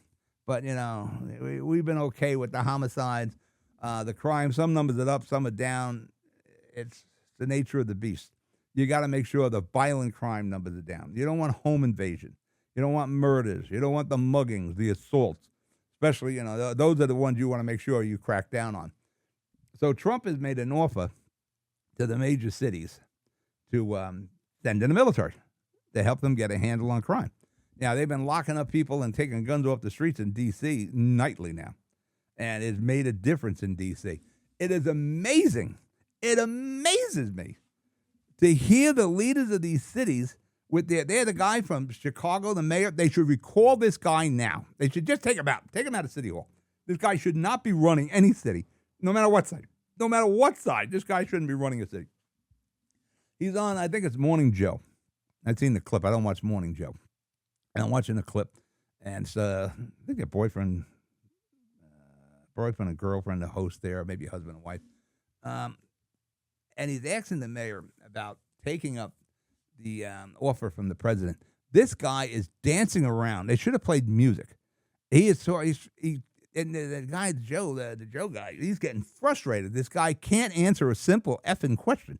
But, we've been okay with the homicides, the crime. Some numbers are up, some are down. It's the nature of the beast. You got to make sure the violent crime numbers are down. You don't want home invasion. You don't want murders. You don't want the muggings, the assaults. Especially, those are the ones you want to make sure you crack down on. So Trump has made an offer to the major cities to send in the military to help them get a handle on crime. They've been locking up people and taking guns off the streets in D.C. nightly now, and it's made a difference in D.C. It is amazing. It amazes me to hear the leaders of these cities they're the guy from Chicago, the mayor. They should recall this guy now. They should just take him out of City Hall. This guy should not be running any city, no matter what side. No matter what side, this guy shouldn't be running a city. He's on, I think it's Morning Joe. I've seen the clip. I don't watch Morning Joe. And I'm watching the clip, and it's, I think a boyfriend and girlfriend, the host there, maybe a husband and wife. And he's asking the mayor about taking up the offer from the president. This guy is dancing around. They should have played music. And the guy, Joe, the Joe guy, he's getting frustrated. This guy can't answer a simple effing question.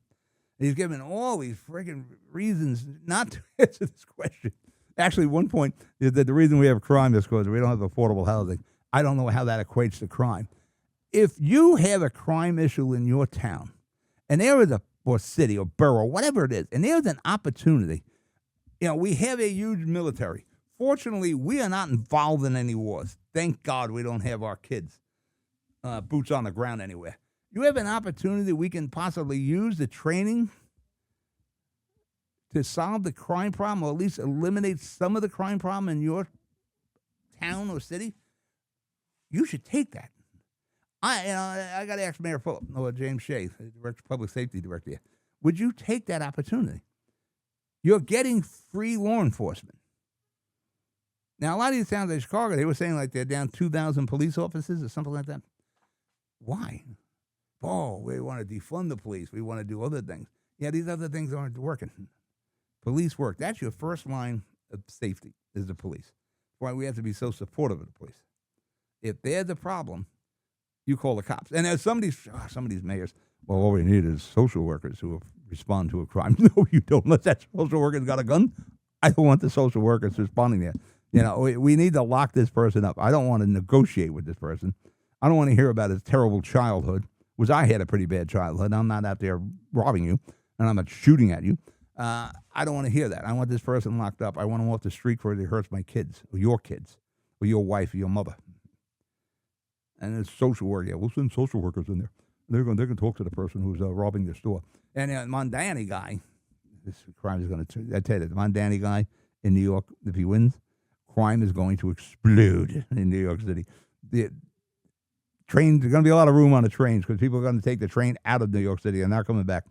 He's given all these friggin' reasons not to answer this question. Actually, one point is that the reason we have crime is because we don't have affordable housing. I don't know how that equates to crime. If you have a crime issue in your town, and there is or city or borough, whatever it is, and there's an opportunity, we have a huge military. Fortunately, we are not involved in any wars. Thank God we don't have our kids boots on the ground anywhere. You have an opportunity we can possibly use the training to solve the crime problem, or at least eliminate some of the crime problem in your town or city. You should take that. I got to ask Mayor Phillip or James Shea, the public safety director here. Would you take that opportunity? You're getting free law enforcement. Now, a lot of these towns like Chicago, they were saying like they're down 2,000 police officers or something like that. Why? Oh, we want to defund the police. We want to do other things. Yeah, these other things aren't working. Police work. That's your first line of safety is the police. That's why we have to be so supportive of the police. If they're the problem, you call the cops. And there's some of these mayors, well, all we need is social workers who respond to a crime. No, you don't. Unless that social worker's got a gun, I don't want the social workers responding there. We need to lock this person up. I don't want to negotiate with this person. I don't want to hear about his terrible childhood, which I had a pretty bad childhood. I'm not out there robbing you, and I'm not shooting at you. I don't want to hear that. I want this person locked up. I want him off the street before he hurts my kids, or your wife, or your mother. And it's social work. Yeah, we'll send social workers in there. They're going to talk to the person who's robbing their store. And Mondani guy, this crime is going to. I tell you, the Mondani guy in New York, if he wins, crime is going to explode in New York City. The trains, there's going to be a lot of room on the trains because people are going to take the train out of New York City and not coming back.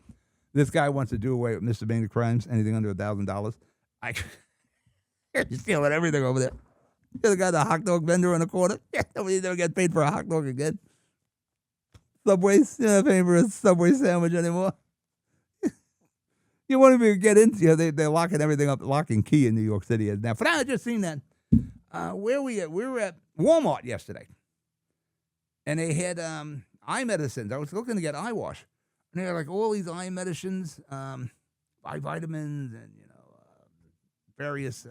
This guy wants to do away with misdemeanor crimes, anything under $1,000. You're stealing everything over there. You're the guy, the hot dog vendor on the corner. Nobody never get paid for a hot dog again. Subways, you're not paying for a Subway sandwich anymore. You won't even get into they're locking everything up, lock and key in New York City now. But I just seen that. Where we at? We were at Walmart yesterday. And they had eye medicines. I was looking to get eye wash. And they had like all these eye medicines, eye vitamins, and various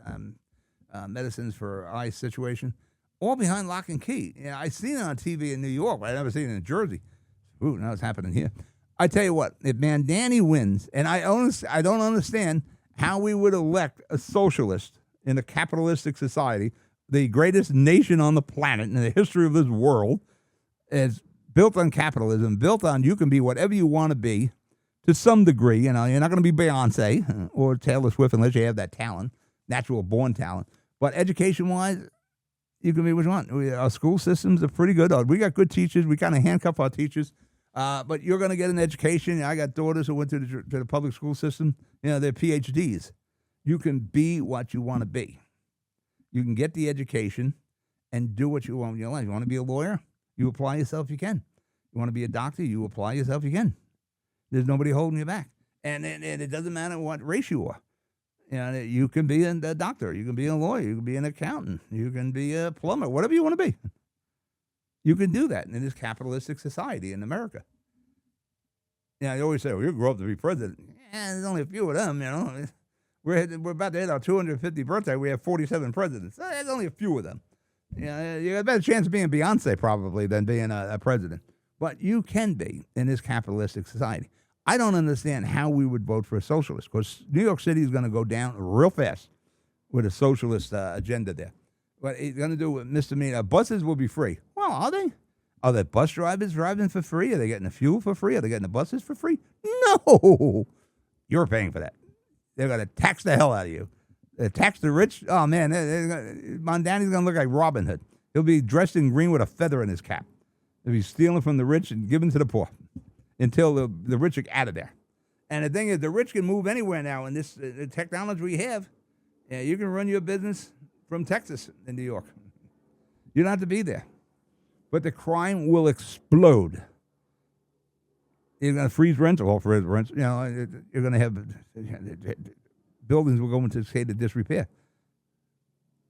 medicines for eye situation, all behind lock and key. I seen it on TV in New York, but I never seen it in Jersey. Ooh, now it's happening here. I tell you what, if Mandani wins, and I don't understand how we would elect a socialist in a capitalistic society, the greatest nation on the planet in the history of this world, is built on capitalism, built on you can be whatever you want to be to some degree. You're not going to be Beyonce or Taylor Swift unless you have that talent, natural born talent. But education-wise, you can be what you want. Our school systems are pretty good. We got good teachers. We kind of handcuff our teachers. But you're going to get an education. I got daughters who went to the public school system. They're PhDs. You can be what you want to be. You can get the education and do what you want in your life. You want to be a lawyer? You apply yourself, you can. You want to be a doctor? You apply yourself, you can. There's nobody holding you back. And it doesn't matter what race you are. You can be a doctor. You can be a lawyer. You can be an accountant. You can be a plumber. Whatever you want to be. You can do that in this capitalistic society in America. They always say, well, you grow up to be president. There's only a few of them, We're about to hit our 250th birthday. We have 47 presidents. There's only a few of them. You got a better chance of being Beyonce probably than being a president. But you can be in this capitalistic society. I don't understand how we would vote for a socialist because New York City is going to go down real fast with a socialist agenda there. What it's going to do with misdemeanor buses will be free. Well, are they? Are the bus drivers driving for free? Are they getting the fuel for free? Are they getting the buses for free? No. You're paying for that. They're going to tax the hell out of you. They tax the rich. Oh, man. Mondani's going to look like Robin Hood. He'll be dressed in green with a feather in his cap. He'll be stealing from the rich and giving to the poor until the rich are out of there. And the thing is, the rich can move anywhere now. In this the technology we have, yeah, you can run your business from Texas in New York. You don't have to be there. But the crime will explode. You're going to freeze rents, or freeze rents. You know, you're going to have buildings will go into a state of disrepair.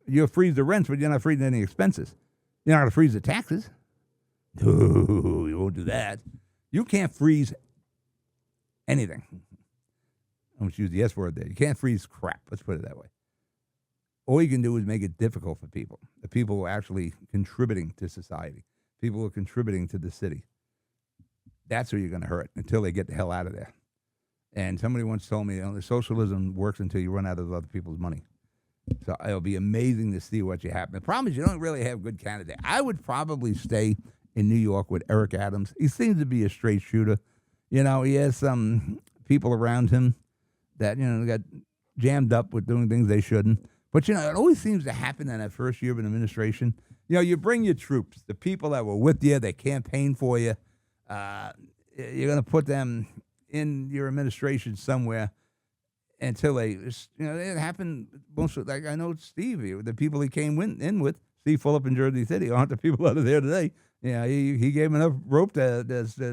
You'll freeze the rents, but you're not freezing any expenses. You're not going to freeze the taxes. No, you won't do that. You can't freeze anything. I almost use the S word there. You can't freeze crap. Let's put it that way. All you can do is make it difficult for people. The people who are actually contributing to society. People who are contributing to the city. That's who you're going to hurt until they get the hell out of there. And somebody once told me, the socialism works until you run out of other people's money. So it'll be amazing to see what you happen. The problem is you don't really have good candidates. I would probably stay in New York with Eric Adams. He seems to be a straight shooter. You know, he has some people around him that, you know, got jammed up with doing things they shouldn't. But, you know, it always seems to happen in that first year of an administration. You know, you bring your troops, the people that were with you, they campaign for you. You're going to put them in your administration somewhere until they, you know, it happened mostly, like I know Steve, the people he came in with, Steve Fulop in Jersey City, aren't the people that are there today. Yeah, he gave them enough rope to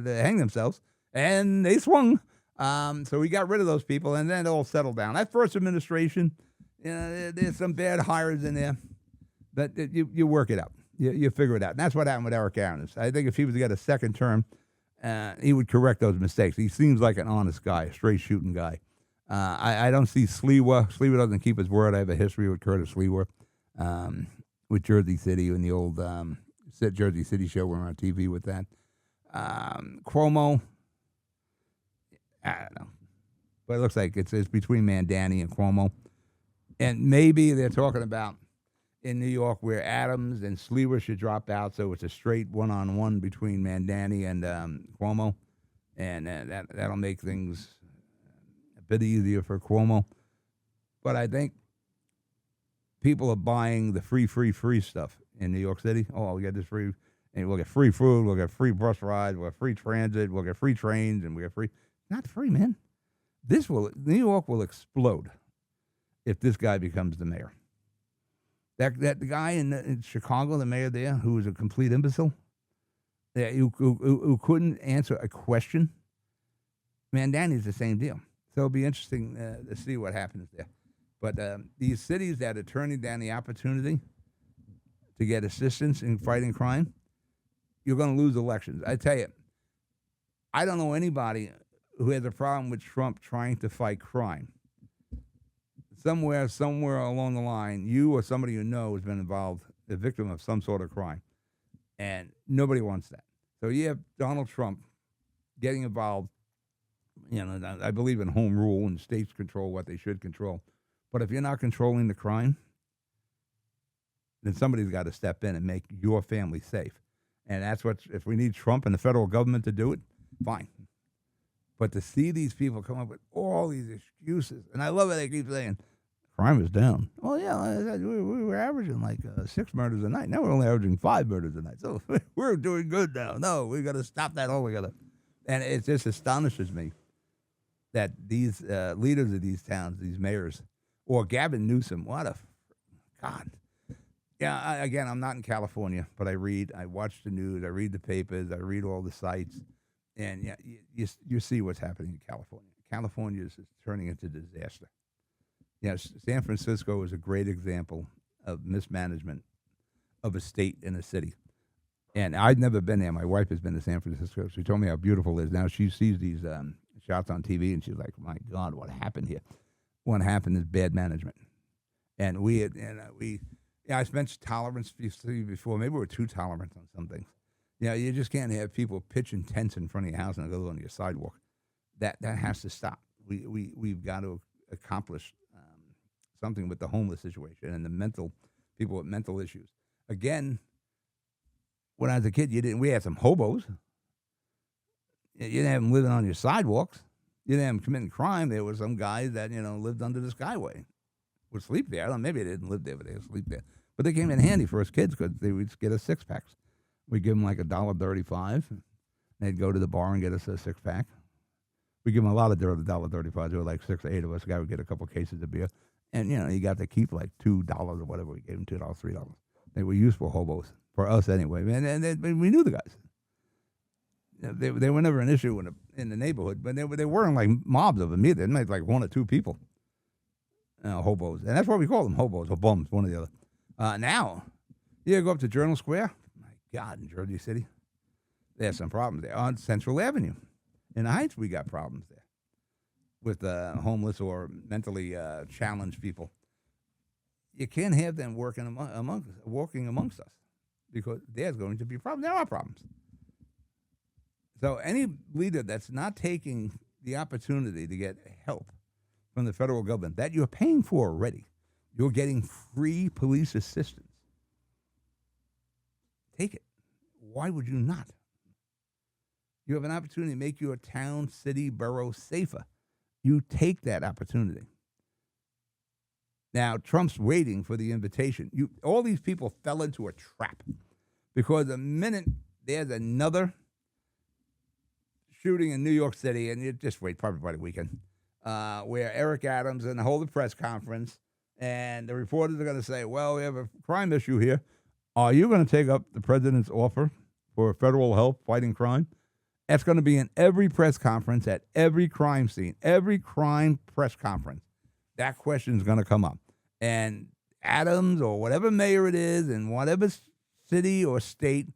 hang themselves, and they swung. So we got rid of those people, and then it all settled down. That first administration, you know, there's some bad hires in there, but you work it out. You figure it out. And that's what happened with Eric Adams. I think if he was to get a second term, he would correct those mistakes. He seems like an honest guy, a straight shooting guy. I don't see Sliwa. Sliwa doesn't keep his word. I have a history with Curtis Sliwa, with Jersey City and the old Jersey City show. We're on TV with that. Cuomo, I don't know. But it looks like it's between Mandani and Cuomo. And maybe they're talking about in New York where Adams and Sliwa should drop out, so it's a straight one-on-one between Mandani and Cuomo. And that'll make things a bit easier for Cuomo. But I think people are buying the free stuff in New York City. Oh, we got this free, and we'll get free food, we'll get free bus rides, we'll get free transit, we'll get free trains, and we get free. Not free, man. New York will explode if this guy becomes the mayor. That guy in Chicago, the mayor there, who was a complete imbecile, who couldn't answer a question. Mandani's the same deal. So it'll be interesting to see what happens there. But these cities that are turning down the opportunity to get assistance in fighting crime, you're going to lose elections. I tell you, I don't know anybody who has a problem with Trump trying to fight crime. Somewhere along the line, you or somebody you know has been involved, a victim of some sort of crime. And nobody wants that. So you have Donald Trump getting involved. You know, I believe in home rule and states control what they should control. But if you're not controlling the crime, then somebody's got to step in and make your family safe. And that's if we need Trump and the federal government to do it, fine. But to see these people come up with all these excuses, and I love it, they keep saying, crime is down. Well, yeah, we were averaging like 6 murders a night. Now we're only averaging 5 murders a night. So we're doing good now. No, we got to stop that altogether. And it just astonishes me that these leaders of these towns, these mayors, or Gavin Newsom, God. Yeah, again, I'm not in California, but I watch the news, I read the papers, I read all the sites, and yeah, you see what's happening in California. California is turning into disaster. Yes, San Francisco is a great example of mismanagement of a state and a city. And I've never been there. My wife has been to San Francisco. She told me how beautiful it is. Now she sees these shots on TV, and she's like, my God, what happened here? What happened is bad management. And I spent tolerance before. Maybe we're too tolerant on some things. You just can't have people pitching tents in front of your house and go on your sidewalk. That has to stop. We've got to accomplish something with the homeless situation and the people with mental issues. Again, when I was a kid, we had some hobos. You didn't have them living on your sidewalks. You didn't have them committing crime. There were some guys that, lived under the skyway. Would sleep there. I don't know, maybe they didn't live there, but they would sleep there. But they came in handy for us kids because they would get us 6-packs. We'd give them like $1.35. They'd go to the bar and get us a 6-pack. We give them a lot of beer, the $1.35. There were like 6 or 8 of us. A guy would get a couple cases of beer. And, you got to keep like $2 or whatever. We gave them $2, $3. They were useful hobos, for us anyway. And we knew the guys. They were never an issue in the neighborhood, but they weren't like mobs of them either. They made like 1 or 2 people, hobos. And that's why we call them hobos or bums, one or the other. Now, you go up to Journal Square. My God, in Jersey City, there's some problems there. On Central Avenue. In the Heights, we got problems there with homeless or mentally challenged people. You can't have them walking amongst us because there's going to be problems. There are problems. So any leader that's not taking the opportunity to get help from the federal government that you're paying for already, you're getting free police assistance. Take it. Why would you not? You have an opportunity to make your town, city, borough safer. You take that opportunity. Now, Trump's waiting for the invitation. All these people fell into a trap because the minute there's another shooting in New York City, and you just wait probably by the weekend, where Eric Adams and hold a press conference, and the reporters are going to say, well, we have a crime issue here. Are you going to take up the president's offer for federal help fighting crime? That's going to be in every press conference at every crime scene, every crime press conference. That question is going to come up. And Adams or whatever mayor it is in whatever city or state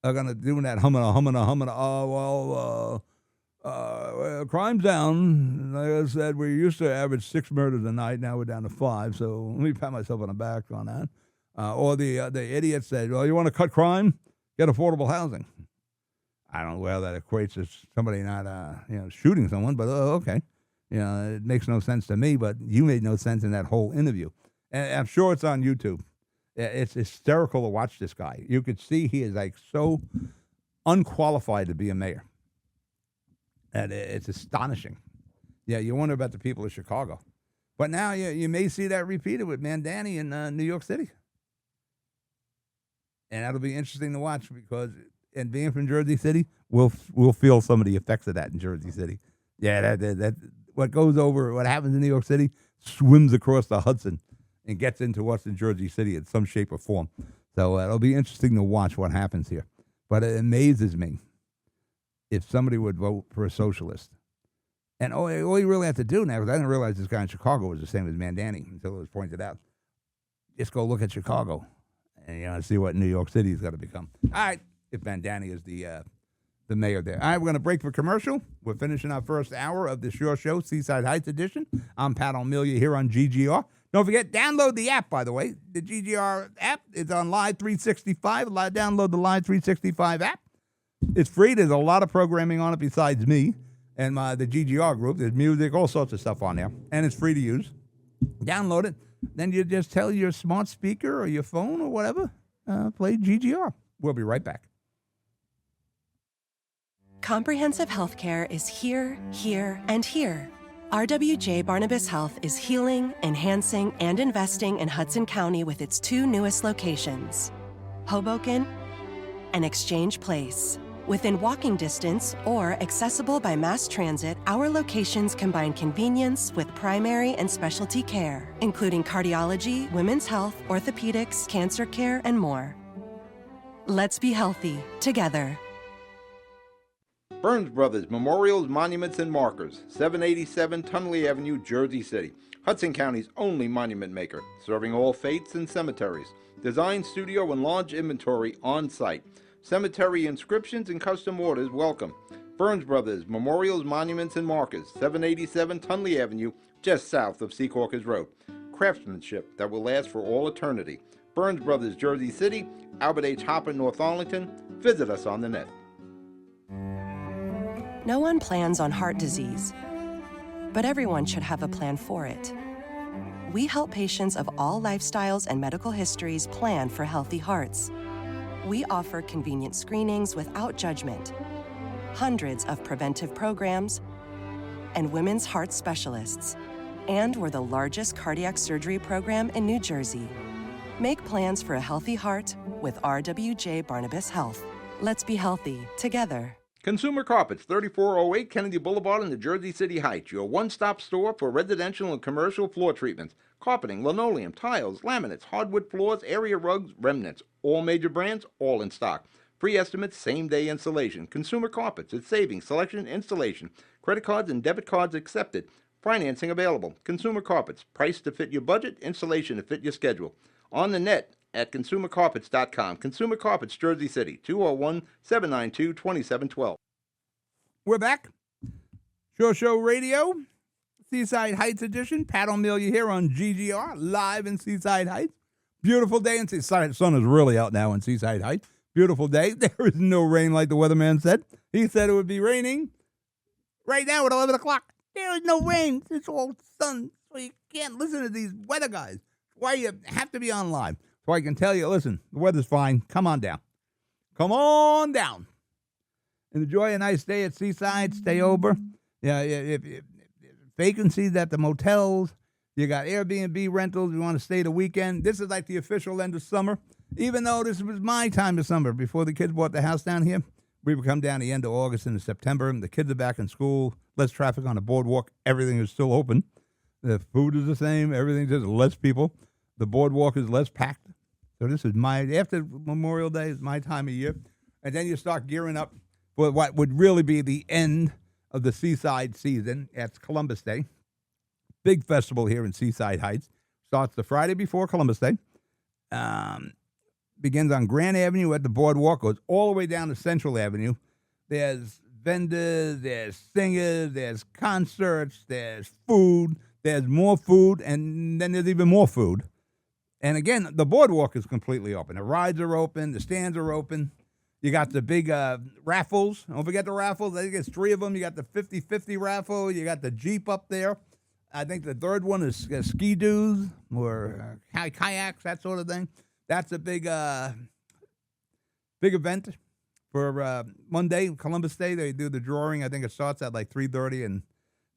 are going to do that humming. Oh, well, crime's down. Like I said, we used to average 6 murders a night. Now we're down to 5. So let me pat myself on the back on that. Or the idiot said, well, you want to cut crime? Get affordable housing. I don't know whether that equates to somebody not, shooting someone, but okay. It makes no sense to me, but you made no sense in that whole interview. And I'm sure it's on YouTube. It's hysterical to watch this guy. You could see he is like so unqualified to be a mayor. And it's astonishing. Yeah, you wonder about the people of Chicago. But now you may see that repeated with Mandani in New York City. And that'll be interesting to watch because, and being from Jersey City, we'll feel some of the effects of that in Jersey City. Yeah, that what happens in New York City swims across the Hudson and gets into us in Jersey City in some shape or form. So it'll be interesting to watch what happens here. But it amazes me if somebody would vote for a socialist. And all you really have to do now, because I didn't realize this guy in Chicago was the same as Mandani until it was pointed out. Just go look at Chicago and see what New York City is going to become. All right, if Mandani is the mayor there. All right, we're going to break for commercial. We're finishing our first hour of the Shore Show, Seaside Heights edition. I'm Pat O'Melia here on GGR. Don't forget, download the app, by the way. The GGR app is on Live 365. Download the Live 365 app. It's free. There's a lot of programming on it besides me and the GGR group. There's music, all sorts of stuff on there. And it's free to use. Download it. Then you just tell your smart speaker or your phone or whatever, play GGR. We'll be right back. Comprehensive healthcare is here, here, and here. RWJ Barnabas Health is healing, enhancing, and investing in Hudson County with its 2 newest locations, Hoboken and Exchange Place. Within walking distance or accessible by mass transit, our locations combine convenience with primary and specialty care, including cardiology, women's health, orthopedics, cancer care, and more. Let's be healthy together. Burns Brothers Memorials, Monuments, and Markers, 787 Tunley Avenue, Jersey City. Hudson County's only monument maker, serving all faiths and cemeteries. Design, studio, and launch inventory on site. Cemetery inscriptions and custom orders welcome. Burns Brothers Memorials, Monuments, and Markers, 787 Tunley Avenue, just south of Secaucus Road. Craftsmanship that will last for all eternity. Burns Brothers, Jersey City, Albert H. Hopper, North Arlington. Visit us on the net. No one plans on heart disease, but everyone should have a plan for it. We help patients of all lifestyles and medical histories plan for healthy hearts. We offer convenient screenings without judgment, hundreds of preventive programs, and women's heart specialists. And we're the largest cardiac surgery program in New Jersey. Make plans for a healthy heart with RWJ Barnabas Health. Let's be healthy together. Consumer Carpets, 3408 Kennedy Boulevard in the Jersey City Heights, your one-stop store for residential and commercial floor treatments, carpeting, linoleum, tiles, laminates, hardwood floors, area rugs, remnants. All major brands, all in stock. Free estimates, same-day installation. Consumer Carpets, it's savings, selection, installation. Credit cards and debit cards accepted. Financing available. Consumer Carpets, price to fit your budget, installation to fit your schedule. On the net at consumercarpets.com. Consumer Carpets, Jersey City, 201-792-2712. We're back. Show Radio, Seaside Heights edition. Pat O'Melia here on GGR, live in Seaside Heights. Beautiful day in Seaside. The sun is really out now in Seaside Heights. Beautiful day. There is no rain like the weatherman said. He said it would be raining right now at 11 o'clock. There is no rain. It's all sun. So you can't listen to these weather guys. Why you have to be on live. So I can tell you, listen, the weather's fine. Come on down. Come on down. Enjoy a nice day at Seaside. Stay over. Yeah, if vacancies at the motels. You got Airbnb rentals. You want to stay the weekend. This is like the official end of summer. Even though this was my time of summer, before the kids bought the house down here, we would come down the end of August into September. And the kids are back in school. Less traffic on the boardwalk. Everything is still open. The food is the same. Everything's just less people. The boardwalk is less packed. So this is after Memorial Day is my time of year. And then you start gearing up for what would really be the end of the Seaside season. It's Columbus Day. Big festival here in Seaside Heights. Starts the Friday before Columbus Day. Begins on Grand Avenue at the boardwalk. Goes all the way down to Central Avenue. There's vendors, there's singers, there's concerts, there's food. There's more food, and then there's even more food. And again, the boardwalk is completely open. The rides are open. The stands are open. You got the big raffles. Don't forget the raffles. I think it's 3 of them. You got the 50-50 raffle. You got the Jeep up there. I think the third one is ski-doos or kayaks, that sort of thing. That's a big event for Monday, Columbus Day. They do the drawing. I think it starts at like 3:30 and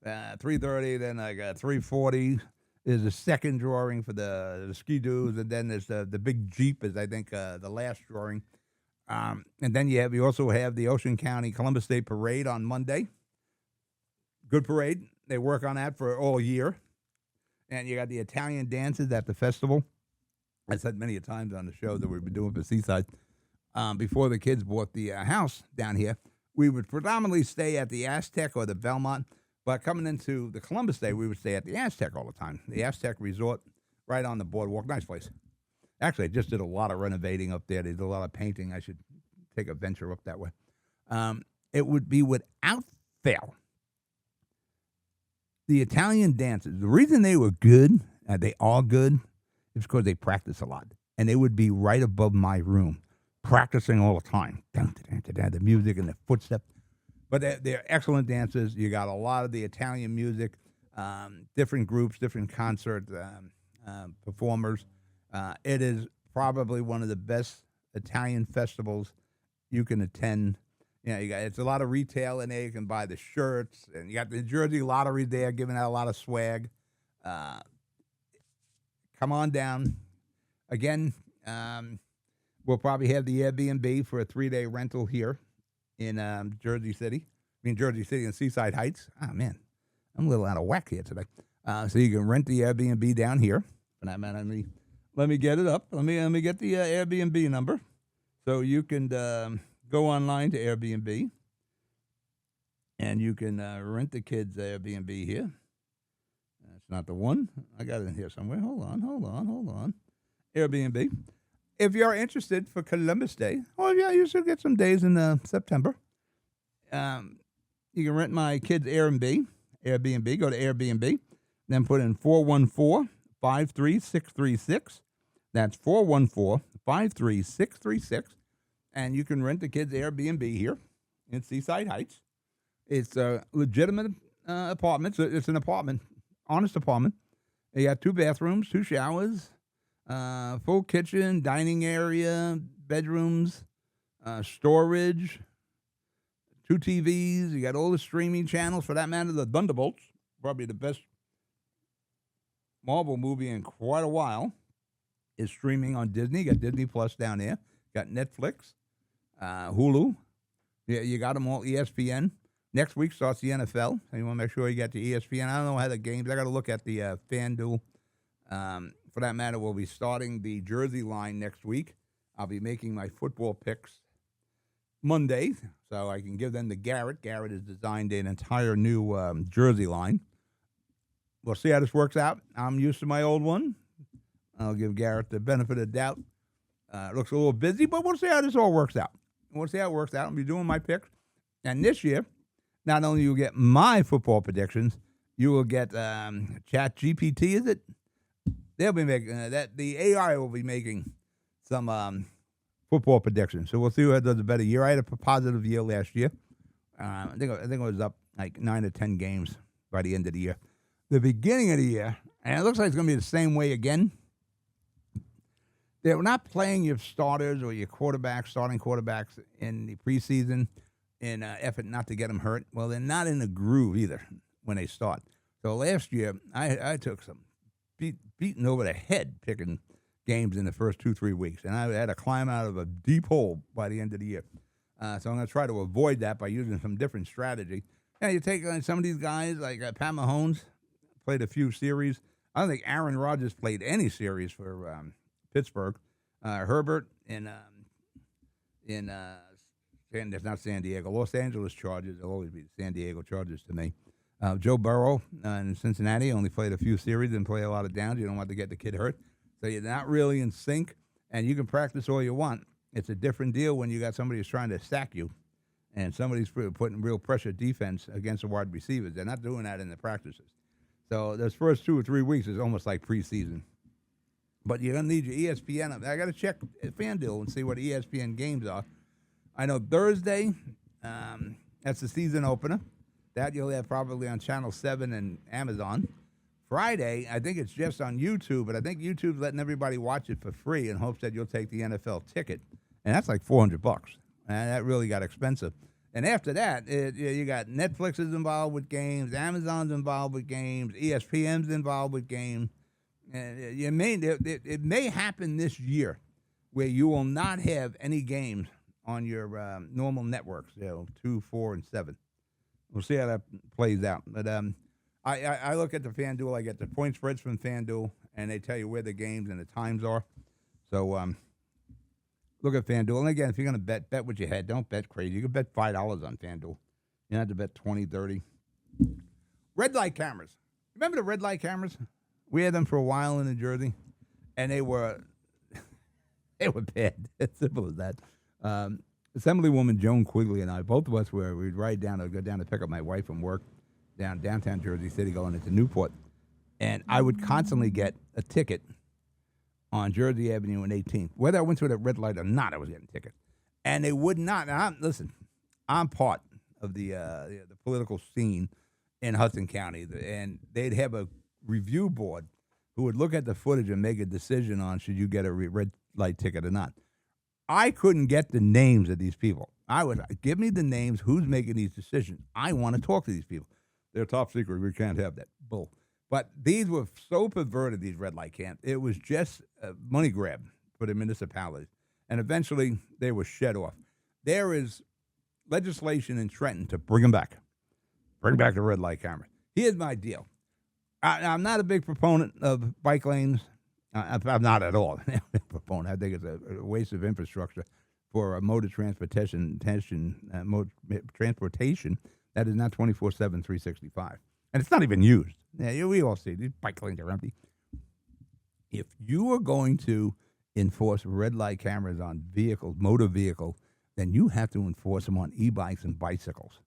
3:30. Then like 3:40 is the second drawing for the ski-doos, and then there's the big Jeep is I think the last drawing. And then you also have the Ocean County Columbus Day Parade on Monday. Good parade. They work on that for all year. And you got the Italian dances at the festival. I said many times on the show that we've been doing for Seaside. Before the kids bought the house down here, we would predominantly stay at the Aztec or the Belmont. But coming into the Columbus Day, we would stay at the Aztec all the time. The Aztec Resort right on the boardwalk. Nice place. Actually, I just did a lot of renovating up there. They did a lot of painting. I should take a venture up that way. It would be without fail the Italian dances. The reason they were good, they are good, is because they practice a lot. And they would be right above my room, practicing all the time. The music and the footsteps. But they're excellent dancers. You got a lot of the Italian music, different groups, different concert performers. It is probably one of the best Italian festivals you can attend. You know, it's a lot of retail in there. You can buy the shirts, and you got the Jersey Lottery there giving out a lot of swag. Come on down. Again, we'll probably have the Airbnb for a 3-day rental here in Jersey City and Seaside Heights. Oh, man, I'm a little out of whack here today. So you can rent the Airbnb down here. And let me get it up. Let me get the Airbnb number. So you can go online to Airbnb, and you can rent the kids' Airbnb here. That's not the one. I got it in here somewhere. Hold on. Airbnb. If you're interested for Columbus Day, you should get some days in September. You can rent my kids' Airbnb. Go to Airbnb, then put in 414-53636. That's 414-53636. And you can rent the kids' Airbnb here in Seaside Heights. It's a legitimate apartment. It's an apartment, honest apartment. You got 2 bathrooms, 2 showers, full kitchen, dining area, bedrooms, storage, 2 TVs. You got all the streaming channels. For that matter, the Thunderbolts, probably the best Marvel movie in quite a while, is streaming on Disney. You got Disney Plus down there. Got Netflix, Hulu, Yeah, you got them all ESPN. Next week starts the NFL. And you want to make sure you get the ESPN. I don't know how the games. I got to look at the FanDuel. For that matter, we'll be starting the jersey line next week. I'll be making my football picks Monday, so I can give them to Garrett. Garrett has designed an entire new jersey line. We'll see how this works out. I'm used to my old one. I'll give Garrett the benefit of the doubt. It looks a little busy, but we'll see how this all works out. We'll see how it works out. I'll be doing my picks. And this year, not only you'll get my football predictions, you will get Chat GPT, is it? They'll be making that. The AI will be making some football predictions. So we'll see who does a better year. I had a positive year last year. I think it was up like 9 or 10 games by the end of the year. The beginning of the year, and it looks like it's going to be the same way again. They're not playing your starters or your quarterbacks, starting quarterbacks in the preseason in an effort not to get them hurt. Well, they're not in the groove either when they start. So last year, I took some beating over the head picking games in the first 2-3 weeks, and I had to climb out of a deep hole by the end of the year. So I'm going to try to avoid that by using some different strategy. Yeah, you take some of these guys like Pat Mahomes, played a few series. I don't think Aaron Rodgers played any series for Pittsburgh. Herbert in that's not San Diego. Los Angeles Chargers. They'll always be the San Diego Chargers to me. Joe Burrow in Cincinnati only played a few series and play a lot of downs. You don't want to get the kid hurt. So you're not really in sync, and you can practice all you want. It's a different deal when you got somebody who's trying to sack you and somebody's putting real pressure defense against the wide receivers. They're not doing that in the practices. So those first 2 or 3 weeks is almost like preseason. But you're going to need your ESPN. I got to check FanDuel and see what ESPN games are. I know Thursday, that's the season opener. That you'll have probably on Channel 7 and Amazon. Friday, I think it's just on YouTube, but I think YouTube's letting everybody watch it for free in hopes that you'll take the NFL ticket. And that's like $400. And that really got expensive. And after that, you got Netflix is involved with games, Amazon's involved with games, ESPN's involved with games. And it may happen this year where you will not have any games on your normal networks, 2, 4, and 7. We'll see how that plays out. But I look at the FanDuel. I get the point spreads from FanDuel, and they tell you where the games and the times are. So look at FanDuel. And again, if you're going to bet with your head. Don't bet crazy. You can bet $5 on FanDuel. You don't have to bet 20, 30. Red light cameras. Remember the red light cameras? We had them for a while in New Jersey, and they were bad. As simple as that. Assemblywoman Joan Quigley and I, both of us we'd ride down or go down to pick up my wife from work downtown Jersey City going into Newport. And I would constantly get a ticket on Jersey Avenue and 18th. Whether I went through that red light or not, I was getting a ticket. And they would not. Listen, I'm part of the political scene in Hudson County, and they'd have a review board who would look at the footage and make a decision on should you get a red light ticket or not. I couldn't get the names of these people. I would give me the names, who's making these decisions. I want to talk to these people. They're top secret. We can't have that. Bull. But these were so perverted, these red light camps. It was just a money grab for the municipalities. And eventually, they were shed off. There is legislation in Trenton to bring them back. Bring back the red light camera. Here's my deal. I'm not a big proponent of bike lanes. I'm not at all a proponent. I think it's a waste of infrastructure for a mode of transportation that is not 24/7, 365. And it's not even used. Yeah, we all see these bike lanes are empty. If you are going to enforce red light cameras on vehicles, motor vehicles, then you have to enforce them on e-bikes and bicycles.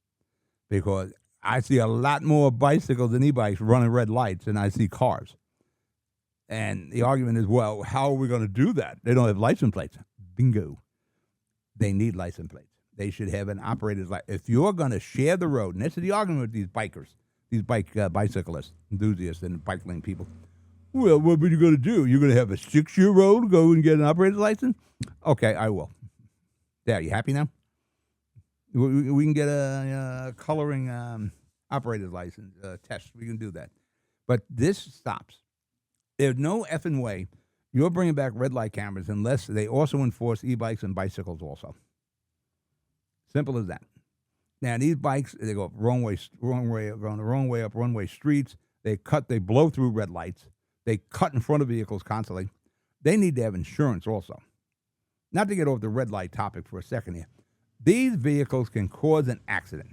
Because I see a lot more bicycles and e-bikes running red lights than I see cars. And the argument is, well, how are we going to do that? They don't have license plates. Bingo. They need license plates. They should have an operator's license. If you're going to share the road, and this is the argument with these bikers, these bicyclists, enthusiasts, and bike lane people. Well, what are you going to do? You're going to have a 6-year-old go and get an operator's license? Okay, I will. There, you happy now? We can get a coloring operator's license test. We can do that. But this stops. There's no effing way you're bringing back red light cameras unless they also enforce e-bikes and bicycles also. Simple as that. Now, these bikes, they go up going the wrong way up one-way streets. They blow through red lights. They cut in front of vehicles constantly. They need to have insurance also. Not to get off the red light topic for a second here. These vehicles can cause an accident.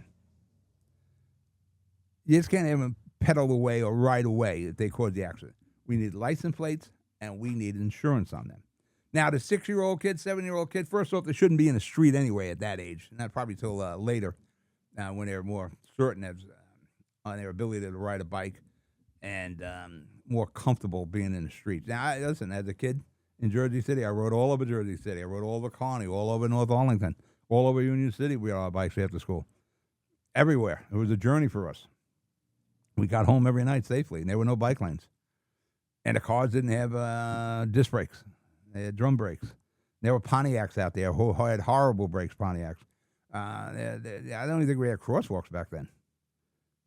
You just can't have them pedal away or ride away if they cause the accident. We need license plates, and we need insurance on them. Now, the 6-year-old kid, 7-year-old kid, first off, they shouldn't be in the street anyway at that age. Not probably till later when they're more certain on their ability to ride a bike and more comfortable being in the streets. Now, listen, as a kid in Jersey City, I rode all over Jersey City. I rode all over Kearney, all over North Arlington, all over Union City. We had our bikes after school. Everywhere. It was a journey for us. We got home every night safely, and there were no bike lanes. And the cars didn't have disc brakes. They had drum brakes. There were Pontiacs out there who had horrible brakes, Pontiacs. I don't even think we had crosswalks back then.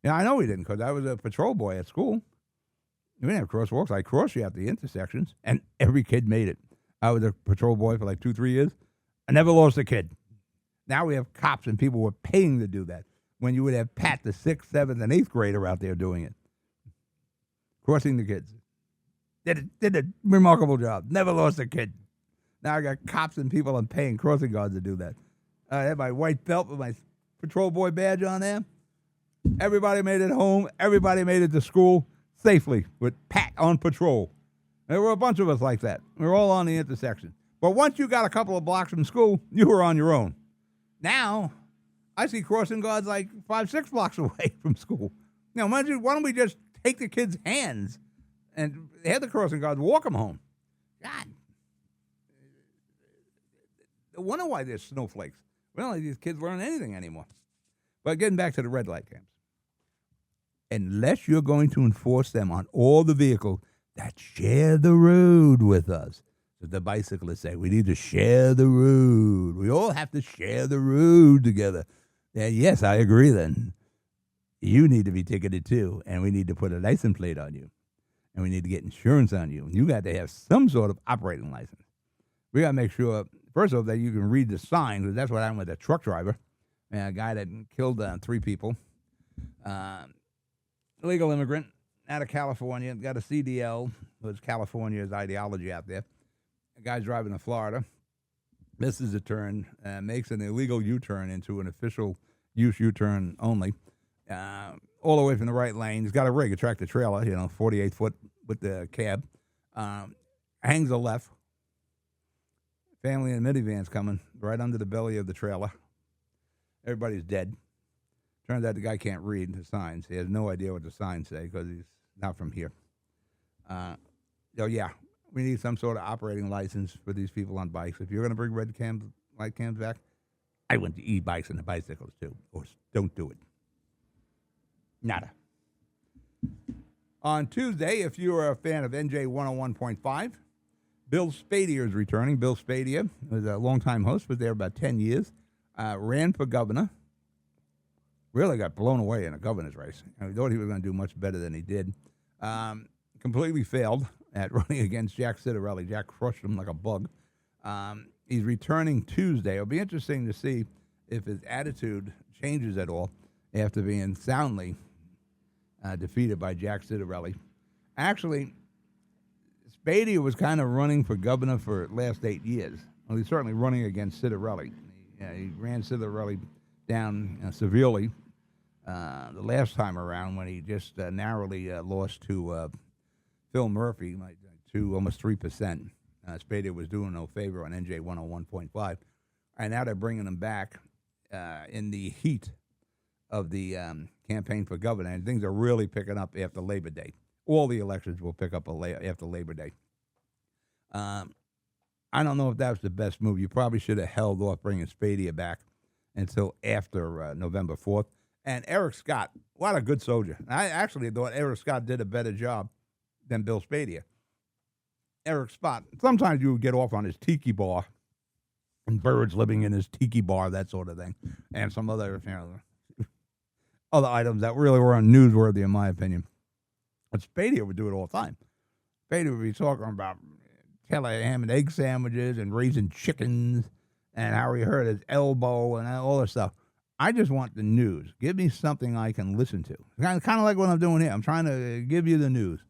Yeah, I know we didn't because I was a patrol boy at school. We didn't have crosswalks. I crossed you at the intersections, and every kid made it. I was a patrol boy for like 2-3 years. I never lost a kid. Now we have cops, and people were paying to do that when you would have Pat, the 6th, 7th, and 8th grader out there doing it. Crossing the kids. Did a remarkable job. Never lost a kid. Now I got cops and people I'm paying crossing guards to do that. I had my white belt with my patrol boy badge on there. Everybody made it home. Everybody made it to school safely with Pat on patrol. There were a bunch of us like that. We were all on the intersection. But once you got a couple of blocks from school, you were on your own. Now, I see crossing guards like 5-6 blocks away from school. Now, why don't we just take the kids' hands and have the crossing guards walk them home? God. I wonder why there's snowflakes. Well, these kids learn anything anymore. But getting back to the red light camps. Unless you're going to enforce them on all the vehicles that share the road with us. So the bicyclists say, we need to share the road. We all have to share the road together. Yeah, yes, I agree then. You need to be ticketed too, and we need to put a license plate on you. And we need to get insurance on you. And you got to have some sort of operating license. We got to make sure, first of all, that you can read the sign, because that's what happened with a truck driver. And a guy that killed 3 people. Illegal immigrant out of California, got a CDL, was California's ideology out there. A guy's driving to Florida, misses a turn, makes an illegal U-turn into an official use U-turn only, all the way from the right lane. He's got a rig, a tractor trailer, 48 foot with the cab. Hangs a left. Family in minivan's coming right under the belly of the trailer. Everybody's dead. Turns out the guy can't read the signs. He has no idea what the signs say because he's not from here. So, yeah, we need some sort of operating license for these people on bikes. If you're going to bring light cams back, I want the e-bikes and the bicycles too. Or don't do it. Nada. On Tuesday, if you are a fan of NJ 101.5, Bill Spadia is returning. Bill Spadia was a longtime host, was there about 10 years. Ran for governor. Really got blown away in a governor's race. I thought he was going to do much better than he did. Completely failed at running against Jack Citarelli. Jack crushed him like a bug. He's returning Tuesday. It'll be interesting to see if his attitude changes at all after being soundly defeated by Jack Citarelli. Actually, Spadia was kind of running for governor for the last 8 years. Well, he's certainly running against Citarelli. He ran Citarelli down severely the last time around when he just narrowly lost to Phil Murphy, like almost 3%. Spadia was doing no favor on NJ 101.5. And now they're bringing him back in the heat of the campaign for governor. And things are really picking up after Labor Day. All the elections will pick up after Labor Day. I don't know if that was the best move. You probably should have held off bringing Spadia back until after November 4th. And Eric Scott, what a good soldier. I actually thought Eric Scott did a better job than Bill Spadia. Eric Scott, sometimes you would get off on his tiki bar and birds living in his tiki bar, that sort of thing, and some other other items that really were newsworthy, in my opinion. But Spadia would do it all the time. Spadia would be talking about ham and egg sandwiches and raising chickens and how he hurt his elbow and all this stuff. I just want the news. Give me something I can listen to. Kind of like what I'm doing here. I'm trying to give you the news.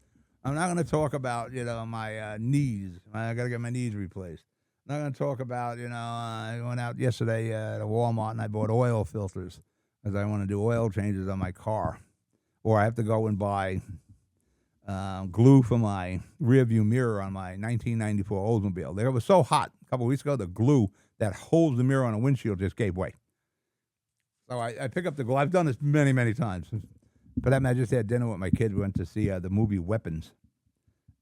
I'm not going to talk about, my knees. I got to get my knees replaced. I'm not going to talk about, I went out yesterday to Walmart and I bought oil filters because I want to do oil changes on my car. Or I have to go and buy glue for my rear view mirror on my 1994 Oldsmobile. It was so hot a couple of weeks ago, the glue that holds the mirror on a windshield just gave way. So I pick up the glue. I've done this many, many times. For that matter, I just had dinner with my kids. We went to see the movie Weapons.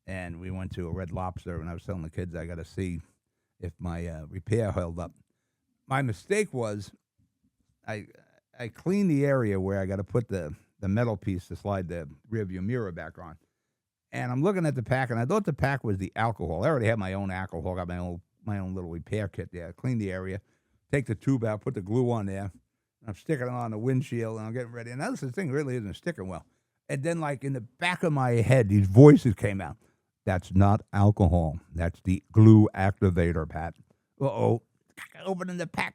And we went to a Red Lobster, and I was telling the kids I got to see if my repair held up. My mistake was I cleaned the area where I got to put the metal piece to slide the rearview mirror back on. And I'm looking at the pack, and I thought the pack was the alcohol. I already had my own alcohol. Got my own little repair kit there. I cleaned the area, take the tube out, put the glue on there. I'm sticking it on the windshield, and I'm getting ready. And this thing really isn't sticking well. And then, like, in the back of my head, these voices came out. That's not alcohol. That's the glue activator, Pat. Uh-oh. Opening the pack,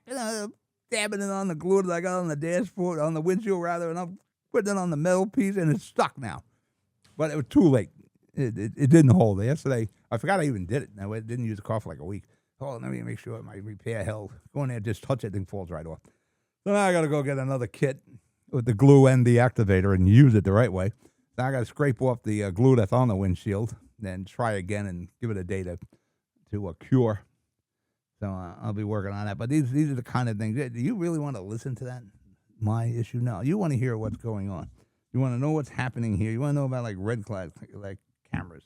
dabbing it on the glue that I got on the dashboard, on the windshield, rather, and I'm putting it on the metal piece, and it's stuck now. But it was too late. It didn't hold. Yesterday, I forgot I even did it. I didn't use the car for like a week. Oh, let me make sure my repair held. Go in there, just touch it, thing falls right off. So now I got to go get another kit with the glue and the activator and use it the right way. Now I got to scrape off the glue that's on the windshield, then try again and give it a day to cure. So I'll be working on that. But these are the kind of things. Do you really want to listen to that? My issue? No. You want to hear what's going on. You want to know what's happening here. You want to know about like red flag, like cameras,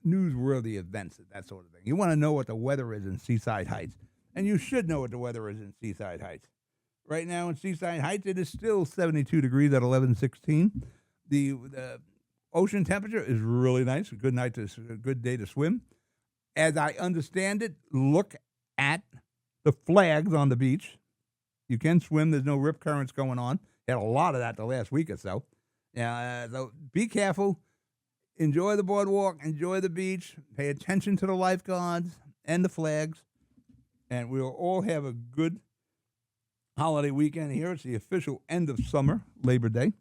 newsworthy events, that sort of thing. You want to know what the weather is in Seaside Heights. And you should know what the weather is in Seaside Heights. Right now in Seaside Heights, it is still 72 degrees at 11:16. The ocean temperature is really nice. A good day to swim. As I understand it, look at the flags on the beach. You can swim. There's no rip currents going on. Had a lot of that the last week or so. So be careful. Enjoy the boardwalk. Enjoy the beach. Pay attention to the lifeguards and the flags. And we'll all have a good holiday weekend here. It's the official end of summer, Labor Day.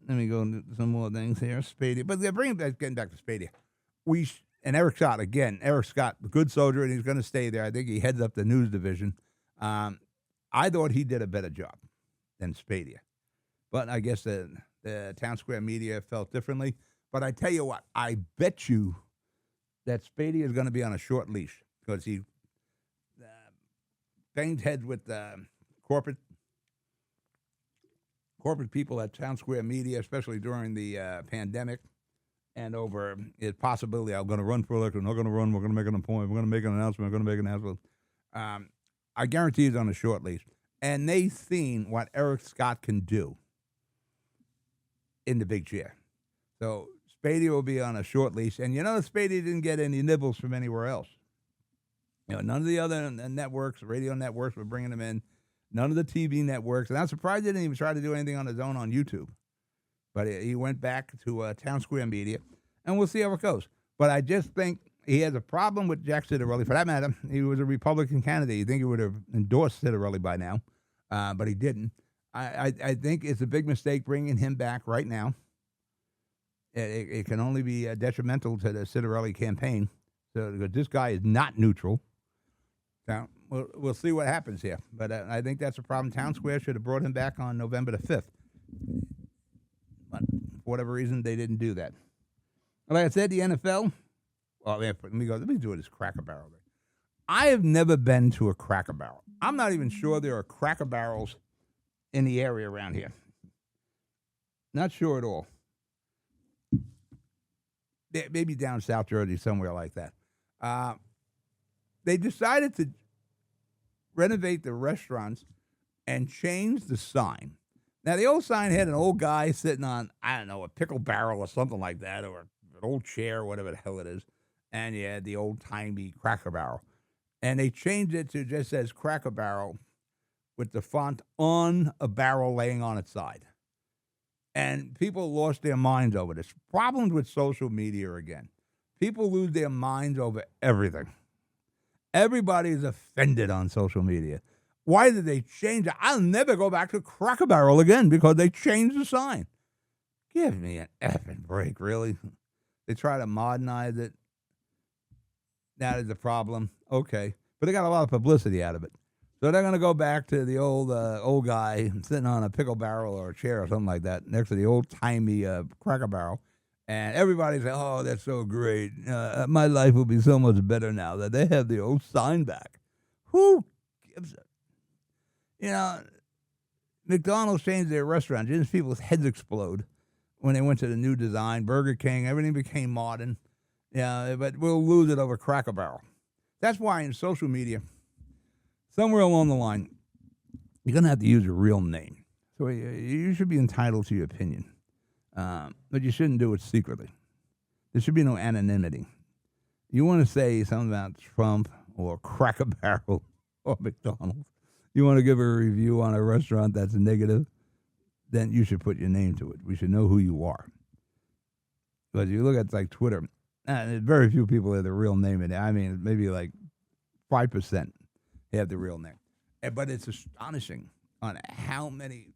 Let me go into some more things here. Spadia. But getting back to Spadia. And Eric Scott, again. Eric Scott, a good soldier, and he's going to stay there. I think he heads up the news division. I thought he did a better job than Spadia. But I guess the Town Square media felt differently. But I tell you what, I bet you that Spadia is going to be on a short leash because he banged heads with corporate people at Town Square Media, especially during the pandemic, and over the possibility I'm going to run for election, not going to run, we're going to make an appointment, we're going to make an announcement, we're going to make an announcement. I guarantee he's on a short leash. And they've seen what Eric Scott can do in the big chair. So Spadia will be on a short leash. And Spadia didn't get any nibbles from anywhere else. None of the other networks, radio networks were bringing him in. None of the TV networks. And I'm surprised he didn't even try to do anything on his own on YouTube. But he went back to Town Square Media. And we'll see how it goes. But I just think he has a problem with Jack Citarelli. For that matter, he was a Republican candidate. You think he would have endorsed Citarelli by now. But he didn't. I think it's a big mistake bringing him back right now. It can only be detrimental to the Citarelli campaign. So this guy is not neutral. Now, we'll see what happens here. But I think that's a problem. Town Square should have brought him back on November the 5th. But for whatever reason, they didn't do that. Like I said, the NFL. Well, let me do this Cracker Barrel thing. I have never been to a Cracker Barrel. I'm not even sure there are Cracker Barrels in the area around here. Not sure at all. Maybe down South Jersey, somewhere like that. They decided to renovate the restaurants and change the sign. Now, the old sign had an old guy sitting on, I don't know, a pickle barrel or something like that, or an old chair, whatever the hell it is. And you had the old-timey Cracker Barrel. And they changed it to just says Cracker Barrel with the font on a barrel laying on its side. And people lost their minds over this. Problems with social media again. People lose their minds over everything. Everybody is offended on social media. Why did they change it? I'll never go back to Cracker Barrel again because they changed the sign. Give me an effing break, really. They try to modernize it. That is the problem. Okay. But they got a lot of publicity out of it. So they're going to go back to the old guy sitting on a pickle barrel or a chair or something like that next to the old-timey Cracker Barrel. And everybody's like, oh, that's so great. My life will be so much better now that they have the old sign back. Who gives it? You know, McDonald's changed their restaurant. Didn't people's heads explode when they went to the new design? Burger King, everything became modern. Yeah, but we'll lose it over Cracker Barrel. That's why in social media, somewhere along the line, you're going to have to use your real name. So you should be entitled to your opinion. But you shouldn't do it secretly. There should be no anonymity. You want to say something about Trump or Cracker Barrel or McDonald's, you want to give a review on a restaurant that's negative, then you should put your name to it. We should know who you are. But you look at like Twitter, very few people have the real name in it. I mean, maybe like 5% have the real name. But it's astonishing on how many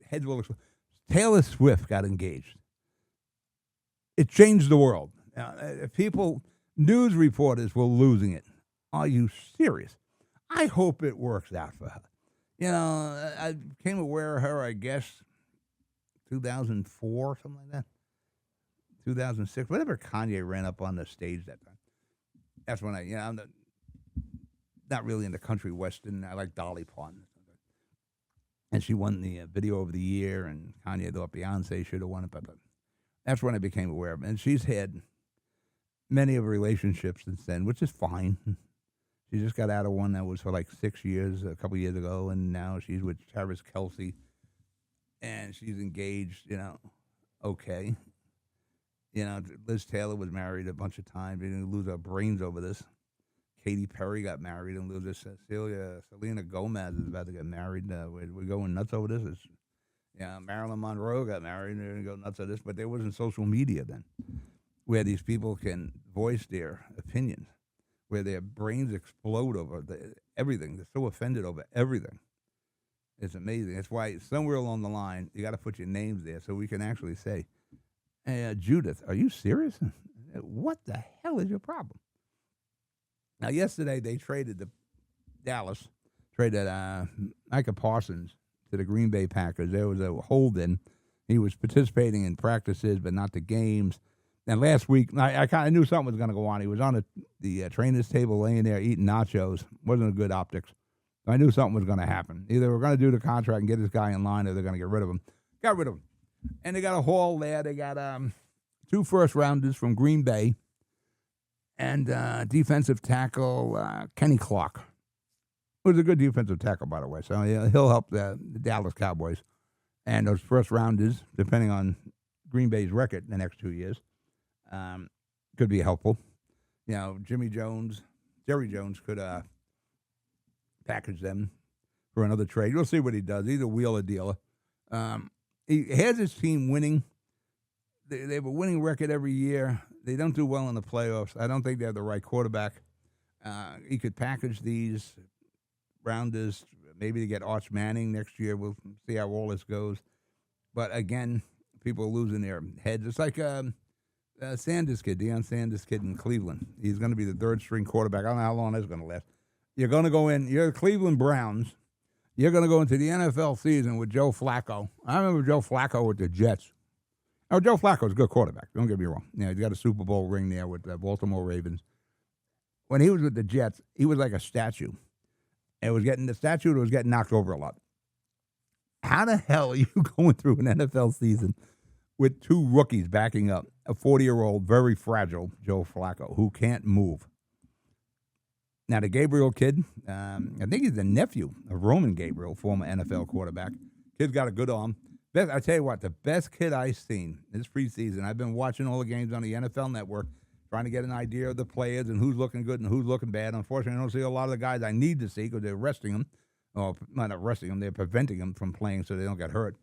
heads will explode. Taylor Swift got engaged. It changed the world. News reporters were losing it. Are you serious? I hope it works out for her. You know, I became aware of her, I guess, 2004, something like that. 2006, whatever. Kanye ran up on the stage that time. That's when I'm not really into country western. I like Dolly Parton. And she won the video of the year, and Kanye thought Beyonce should have won it. But that's when I became aware of it. And she's had many of her relationships since then, which is fine. She just got out of one that was for like 6 years, a couple years ago, and now she's with Travis Kelce, and she's engaged, okay. Liz Taylor was married a bunch of times. They didn't lose her brains over this. Katy Perry got married and loses. Selena Gomez is about to get married. We're going nuts over this. Marilyn Monroe got married and they're going to go nuts over this, but there wasn't social media then where these people can voice their opinions, where their brains explode over everything. They're so offended over everything. It's amazing. That's why somewhere along the line, you got to put your names there so we can actually say, hey, Judith, are you serious? What the hell is your problem? Now, yesterday they traded Dallas traded Micah Parsons to the Green Bay Packers. There was a hold-in. He was participating in practices, but not the games. And last week, I kind of knew something was going to go on. He was on the trainer's table laying there eating nachos. Wasn't a good optics. So I knew something was going to happen. Either we're going to do the contract and get this guy in line or they're going to get rid of him. Got rid of him. And they got a haul there. They got 2 first-rounders from Green Bay and defensive tackle Kenny Clark. It was a good defensive tackle, by the way. So he'll help the Dallas Cowboys. And those first-rounders, depending on Green Bay's record in the next 2 years, could be helpful. Jerry Jones could package them for another trade. We'll see what he does. He's a wheeler dealer. He has his team winning. They have a winning record every year. They don't do well in the playoffs. I don't think they have the right quarterback. He could package these rounders, maybe to get Arch Manning next year. We'll see how all this goes. But again, people are losing their heads. It's like Sanders kid, Deion Sanders kid in Cleveland. He's going to be the third-string quarterback. I don't know how long that's going to last. You're going to go in. You're the Cleveland Browns. You're going to go into the NFL season with Joe Flacco. I remember Joe Flacco with the Jets. Oh, Joe Flacco's a good quarterback. Don't get me wrong. He's got a Super Bowl ring there with the Baltimore Ravens. When he was with the Jets, he was like a statue. The statue was getting knocked over a lot. How the hell are you going through an NFL season with 2 rookies backing up a 40-year-old, very fragile Joe Flacco who can't move? Now, the Gabriel kid, I think he's the nephew of Roman Gabriel, former NFL quarterback. Kid's got a good arm. I tell you what, the best kid I've seen this preseason, I've been watching all the games on the NFL Network, trying to get an idea of the players and who's looking good and who's looking bad. Unfortunately, I don't see a lot of the guys I need to see because they're arresting them. Or not arresting them, they're preventing them from playing so they don't get hurt.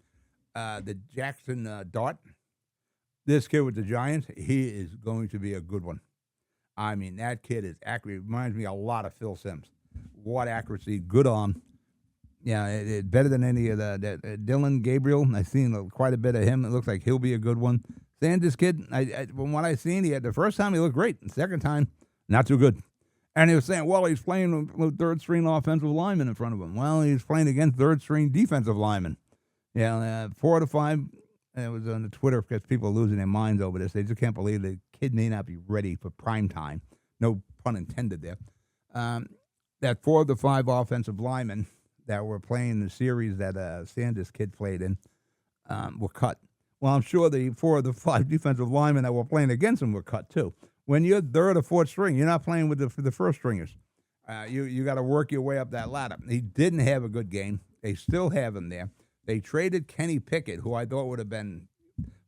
The Jackson Dart, this kid with the Giants, he is going to be a good one. I mean, that kid is accurate. Reminds me a lot of Phil Simms. What accuracy, good arm. Yeah, better than any of the Dylan Gabriel. I've seen quite a bit of him. It looks like he'll be a good one. Sanders kid, from what I've seen, the first time he looked great. The second time, not too good. And he was saying, well, he's playing with third-string offensive linemen in front of him. Well, he's playing against third-string defensive linemen. Yeah, 4 to 5. It was on the Twitter because people are losing their minds over this. They just can't believe the kid may not be ready for prime time. No pun intended there. That 4 to 5 offensive linemen that were playing the series that Sanders kid played in were cut. Well, I'm sure the 4 of the 5 defensive linemen that were playing against him were cut too. When you're third or fourth string, you're not playing with the first stringers. You got to work your way up that ladder. He didn't have a good game. They still have him there. They traded Kenny Pickett, who I thought would have been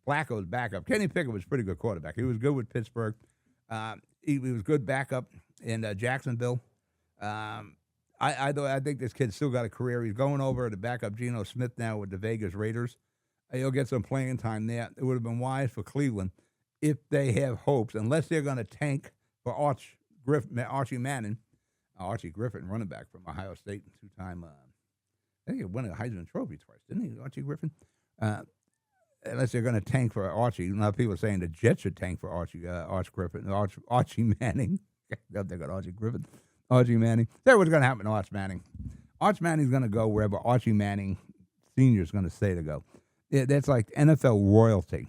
Flacco's backup. Kenny Pickett was a pretty good quarterback. He was good with Pittsburgh. He was good backup in Jacksonville. I think this kid's still got a career. He's going over to back up Geno Smith now with the Vegas Raiders. He'll get some playing time there. It would have been wise for Cleveland if they have hopes, unless they're going to tank for Archie Manning, Archie Griffin, running back from Ohio State, two-time. I think he won a Heisman Trophy twice, didn't he, Archie Griffin? Unless they're going to tank for Archie. A lot of people are saying the Jets should tank for Archie Manning. They got Archie Griffin. Archie Manning. That's what's going to happen to Arch Manning. Arch Manning's going to go wherever Archie Manning Sr. is going to say to go. That's like NFL royalty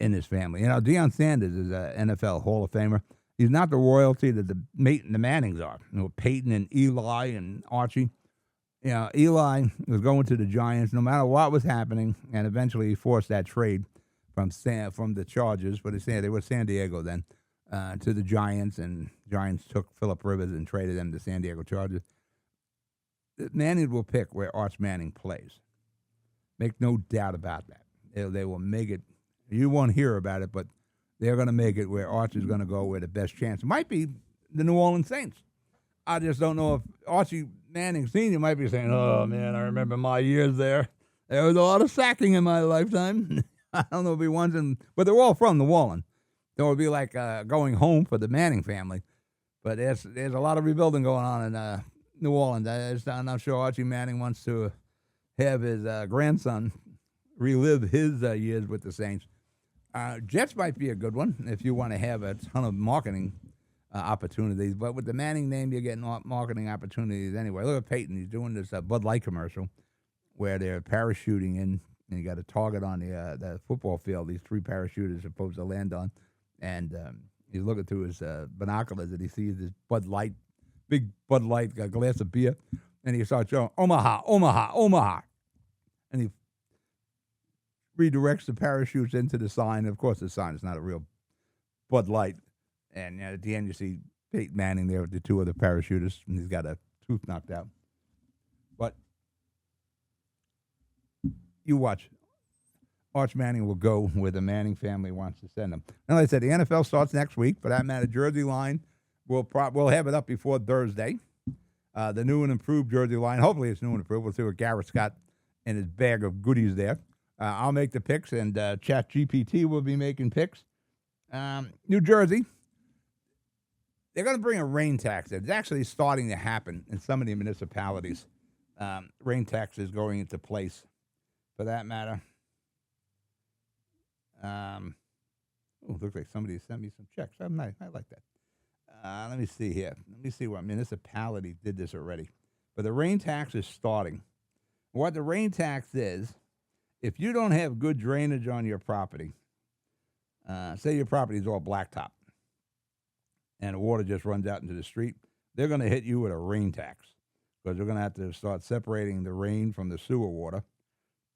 in his family. You know, Deion Sanders is an NFL Hall of Famer. He's not the royalty that the Mannings are. You know, Peyton and Eli and Archie. You know, Eli was going to the Giants no matter what was happening, and eventually he forced that trade from the Chargers, but they were San Diego then, to the Giants, and Giants took Phillip Rivers and traded them to San Diego Chargers. Manning will pick where Arch Manning plays. Make no doubt about that. They will make it. You won't hear about it, but they're going to make it where Arch is going to go where the best chance. It might be the New Orleans Saints. I just don't know if Archie Manning Sr. might be saying, oh, man, I remember my years there. There was a lot of sacking in my lifetime. I don't know if he wants them, but they're all from New Orleans. So it would be like going home for the Manning family. But there's a lot of rebuilding going on in New Orleans. I'm not sure Archie Manning wants to have his grandson relive his years with the Saints. Jets might be a good one if you want to have a ton of marketing opportunities. But with the Manning name, you're getting marketing opportunities anyway. Look at Peyton. He's doing this Bud Light commercial where they're parachuting in, and you got a target on the football field. These 3 parachuters are supposed to land on. And he's looking through his binoculars, and he sees this Bud Light, big Bud Light glass of beer. And he starts showing, Omaha, Omaha, Omaha. And he redirects the parachutes into the sign. Of course, the sign is not a real Bud Light. And at the end, you see Peyton Manning there with the 2 other parachutists, and he's got a tooth knocked out. But you watch. Arch Manning will go where the Manning family wants to send him. And like I said, the NFL starts next week. For that matter, Jersey Line, we'll have it up before Thursday. The new and improved Jersey Line. Hopefully it's new and improved. We'll see what Garrett's got in his bag of goodies there. I'll make the picks, and ChatGPT will be making picks. New Jersey, they're going to bring a rain tax. It's actually starting to happen in some of the municipalities. Rain tax is going into place. For that matter. Looks like somebody sent me some checks. I like that. Let me see here. Let me see what municipality did this already. But the rain tax is starting. What the rain tax is, if you don't have good drainage on your property, say your property is all blacktop, and the water just runs out into the street, they're going to hit you with a rain tax because they're going to have to start separating the rain from the sewer water.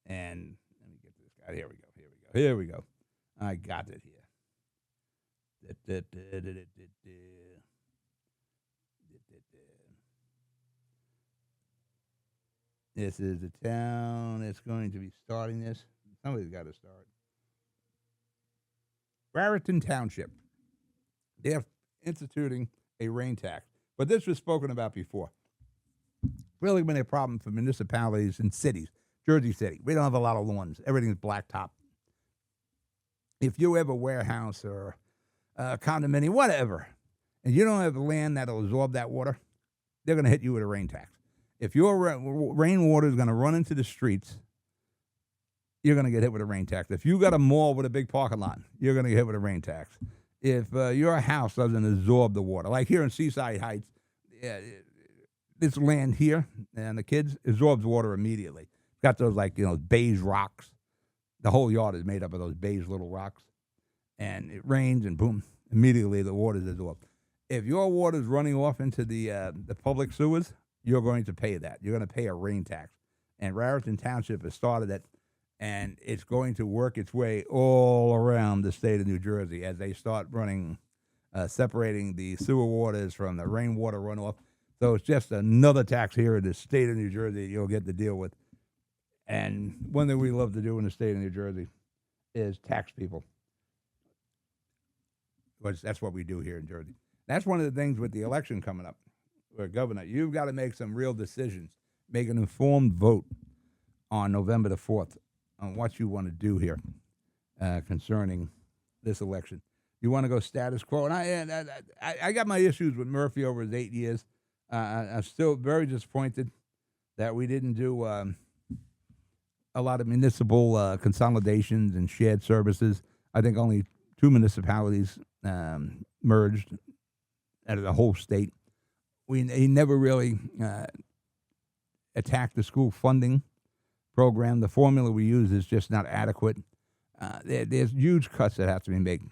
And let me get this guy. Here we go. I got it here. This is the town that's going to be starting this. Somebody's got to start. Raritan Township. They're instituting a rain tax. But this was spoken about before. Really been a problem for municipalities and cities. Jersey City. We don't have a lot of lawns. Everything's blacktop. If you have a warehouse or a condominium, whatever, and you don't have land that'll absorb that water, they're going to hit you with a rain tax. If your rainwater is going to run into the streets, you're going to get hit with a rain tax. If you got a mall with a big parking lot, you're going to get hit with a rain tax. If your house doesn't absorb the water, like here in Seaside Heights, this land here and the kids absorbs water immediately. It's got those beige rocks. The whole yard is made up of those beige little rocks, and it rains and boom, immediately the water is absorbed. If your water is running off into the public sewers, you're going to pay that. You're going to pay a rain tax. And Raritan Township has started it, and it's going to work its way all around the state of New Jersey as they start running, separating the sewer waters from the rainwater runoff. So it's just another tax here in the state of New Jersey you'll get to deal with. And one thing we love to do in the state of New Jersey is tax people. Because that's what we do here in Jersey. That's one of the things with the election coming up. For governor, you've got to make some real decisions, make an informed vote on November the 4th on what you want to do here concerning this election. You want to go status quo, and I got my issues with Murphy over his 8 years. I'm still very disappointed that we didn't do a lot of municipal consolidations and shared services. I think only 2 municipalities merged out of the whole state. He never really attacked the school funding program. The formula we use is just not adequate. There's huge cuts that have to be made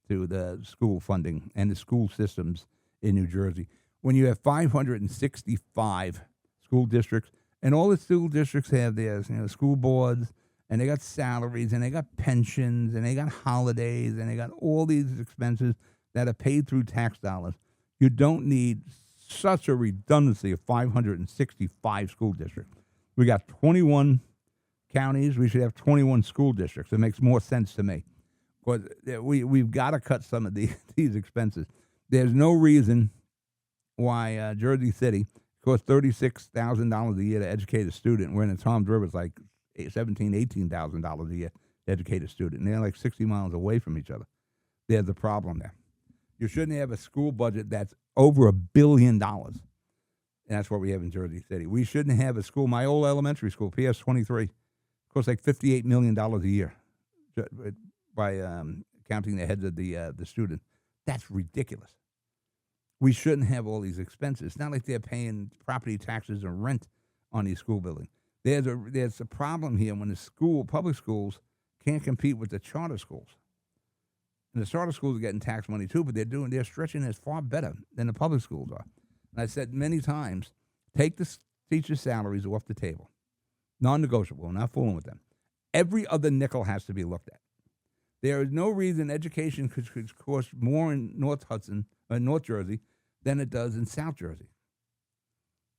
to the school funding and the school systems in New Jersey. When you have 565 school districts, and all the school districts have their school boards, and they got salaries, and they got pensions, and they got holidays, and they got all these expenses that are paid through tax dollars, you don't need such a redundancy of 565 school districts. We got 21 counties. We should have 21 school districts. It makes more sense to me. Because we've got to cut some of these expenses. There's no reason why Jersey City costs $36,000 a year to educate a student, when in Tom's River it's like $17,000, $18,000 a year to educate a student. And they're like 60 miles away from each other. There's a problem there. You shouldn't have a school budget that's over $1 billion. And that's what we have in Jersey City. We shouldn't have a school. My old elementary school, PS 23, costs like $58 million a year by counting the heads of the student. That's ridiculous. We shouldn't have all these expenses. It's not like they're paying property taxes and rent on these school buildings. There's a problem here when the public schools can't compete with the charter schools. And the charter schools are getting tax money too, but they're stretching this far better than the public schools are. And I said many times, take the teachers' salaries off the table. Non-negotiable. We're not fooling with them. Every other nickel has to be looked at. There is no reason education could cost more in North Jersey than it does in South Jersey.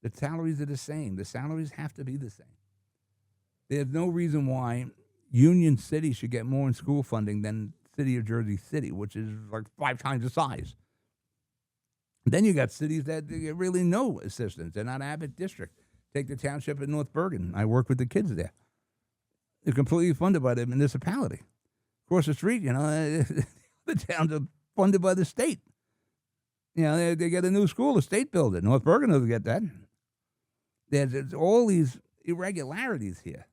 The salaries are the same. The salaries have to be the same. There's no reason why Union City should get more in school funding than city of Jersey City, which is like 5 times the size. Then you got cities that get really no assistance. They're not Abbott District. Take the township in North Bergen. I work with the kids there. They're completely funded by the municipality. Across the street, the towns are funded by the state. They get a new school, the state built it. North Bergen doesn't get that. There's all these irregularities here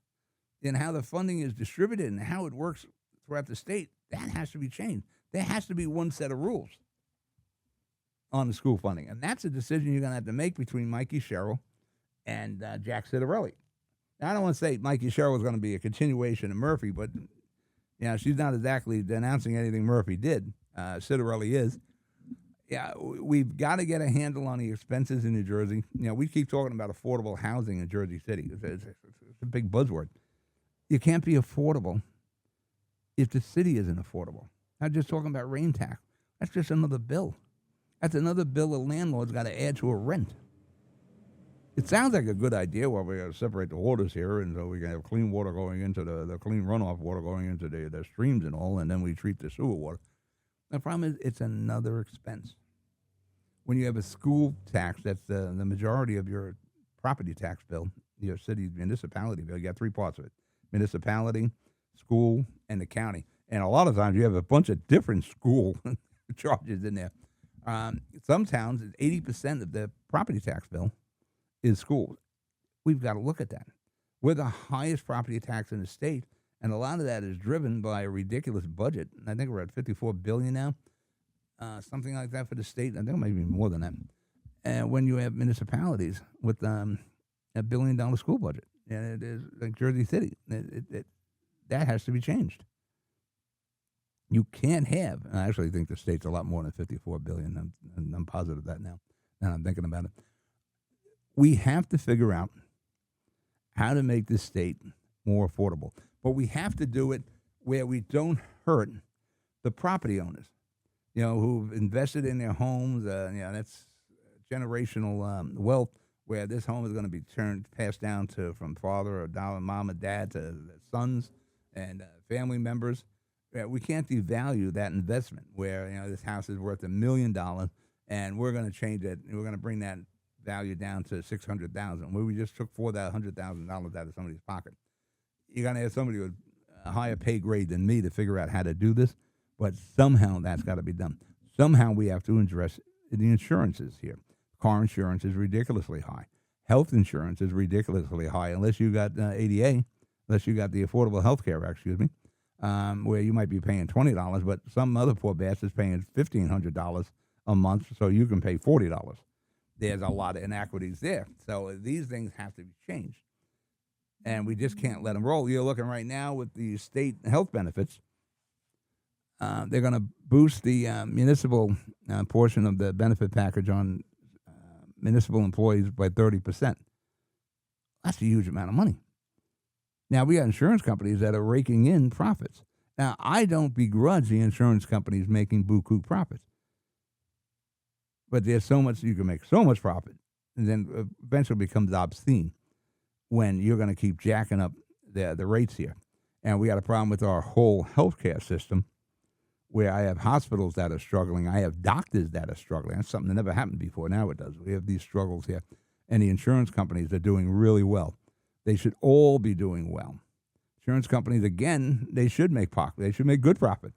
in how the funding is distributed and how it works throughout the state. That has to be changed. There has to be one set of rules on the school funding. And that's a decision you're going to have to make between Mikey Sherrill and Jack Citarelli. Now, I don't want to say Mikey Sherrill is going to be a continuation of Murphy, but she's not exactly denouncing anything Murphy did. Citarelli is. Yeah, we've got to get a handle on the expenses in New Jersey. We keep talking about affordable housing in Jersey City. It's a big buzzword. You can't be affordable if the city isn't affordable. Not just talking about rain tax. That's just another bill. That's another bill a landlord's got to add to a rent. It sounds like a good idea. Well, we got to separate the waters here, and so we can have clean water going into the clean runoff water going into the streams and all, and then we treat the sewer water. The problem is it's another expense. When you have a school tax, that's the majority of your property tax bill, your city municipality bill. You got 3 parts of it: municipality, school, and the county. And a lot of times you have a bunch of different school charges in there. Some towns, 80% of the property tax bill is schools. We've got to look at that. We're the highest property tax in the state, and a lot of that is driven by a ridiculous budget. I think we're at $54 billion now, something like that for the state. I think it might be more than that. And when you have municipalities with a $1 billion school budget, and it is like Jersey City, that has to be changed. You can't have, and I actually think the state's a lot more than $54 billion. I'm positive of that now I'm thinking about it. We have to figure out how to make this state more affordable. But we have to do it where we don't hurt the property owners, who've invested in their homes. That's generational wealth, where this home is going to be passed down from father or mom or dad to sons and family members. We can't devalue that investment where, this house is worth $1 million and we're going to change it. And we're going to bring that value down to $600,000, where we just took $100,000 out of somebody's pocket. You're going to have somebody with a higher pay grade than me to figure out how to do this, but somehow that's got to be done. Somehow we have to address the insurances here. Car insurance is ridiculously high. Health insurance is ridiculously high, unless you got ADA, unless you got the Affordable Health Care Act, where you might be paying $20, but some other poor bastard's paying $1,500 a month, so you can pay $40. There's a lot of inequities there. So these things have to be changed. And we just can't let them roll. You're looking right now with the state health benefits. They're going to boost the municipal portion of the benefit package on municipal employees by 30%. That's a huge amount of money. Now, we got insurance companies that are raking in profits. Now, I don't begrudge the insurance companies making buku profits. But there's so much, you can make so much profit, and then eventually becomes obscene when you're going to keep jacking up the rates here. And we got a problem with our whole healthcare system, where I have hospitals that are struggling. I have doctors that are struggling. That's something that never happened before. Now it does. We have these struggles here. And the insurance companies are doing really well. They should all be doing well. Insurance companies, again, they should make profit. They should make good profit.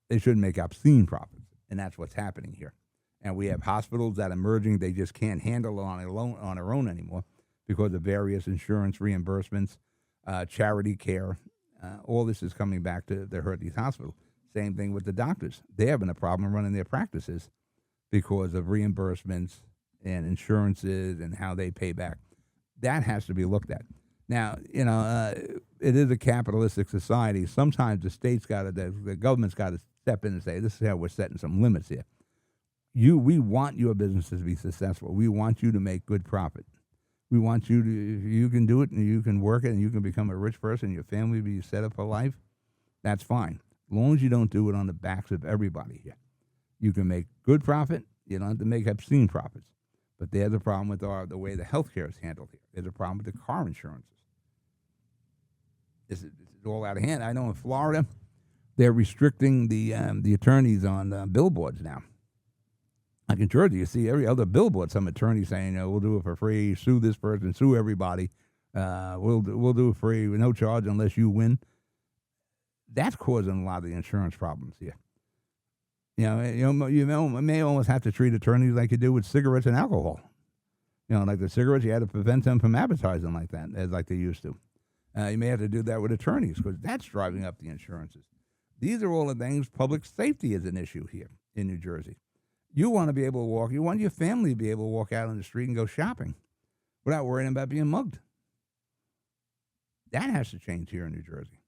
They shouldn't make obscene profits. And that's what's happening here. And we have hospitals that are emerging. They just can't handle it on their own anymore because of various insurance reimbursements, charity care. All this is coming back to hurt these hospitals. Same thing with the doctors. They're having a problem running their practices because of reimbursements and insurances and how they pay back. That has to be looked at. Now, it is a capitalistic society. Sometimes the government's got to step in and say, this is how we're setting some limits here. We want your businesses to be successful. We want you to make good profit. We want you to, if you can do it and you can work it and you can become a rich person, your family be set up for life, that's fine. As long as you don't do it on the backs of everybody here. You can make good profit. You don't have to make obscene profits. But there's a problem with the way the healthcare is handled here. There's a problem with the car insurances. This is all out of hand. I know in Florida, they're restricting the attorneys on billboards now. Like in Jersey, you see every other billboard, some attorney saying, we'll do it for free, sue this person, sue everybody. We'll do it free with no charge unless you win. That's causing a lot of the insurance problems here. You may almost have to treat attorneys like you do with cigarettes and alcohol. Like the cigarettes, you had to prevent them from advertising like that, as like they used to. You may have to do that with attorneys because that's driving up the insurances. These are all the things. Public safety is an issue here in New Jersey. You want to be able to walk. You want your family to be able to walk out on the street and go shopping without worrying about being mugged. That has to change here in New Jersey.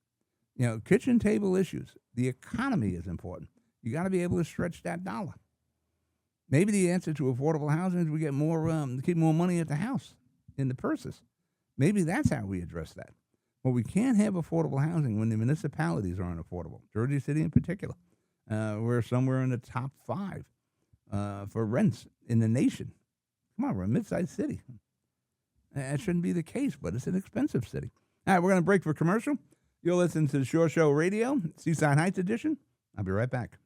Kitchen table issues. The economy is important. You got to be able to stretch that dollar. Maybe the answer to affordable housing is we get keep more money at the house in the purses. Maybe that's how we address that. Well, we can't have affordable housing when the municipalities aren't affordable. Jersey City in particular. We're somewhere in the top 5 for rents in the nation. Come on, we're a mid-sized city. That shouldn't be the case, but it's an expensive city. All right, we're going to break for commercial. You'll listen to the Shore Show Radio, Seaside Heights edition. I'll be right back.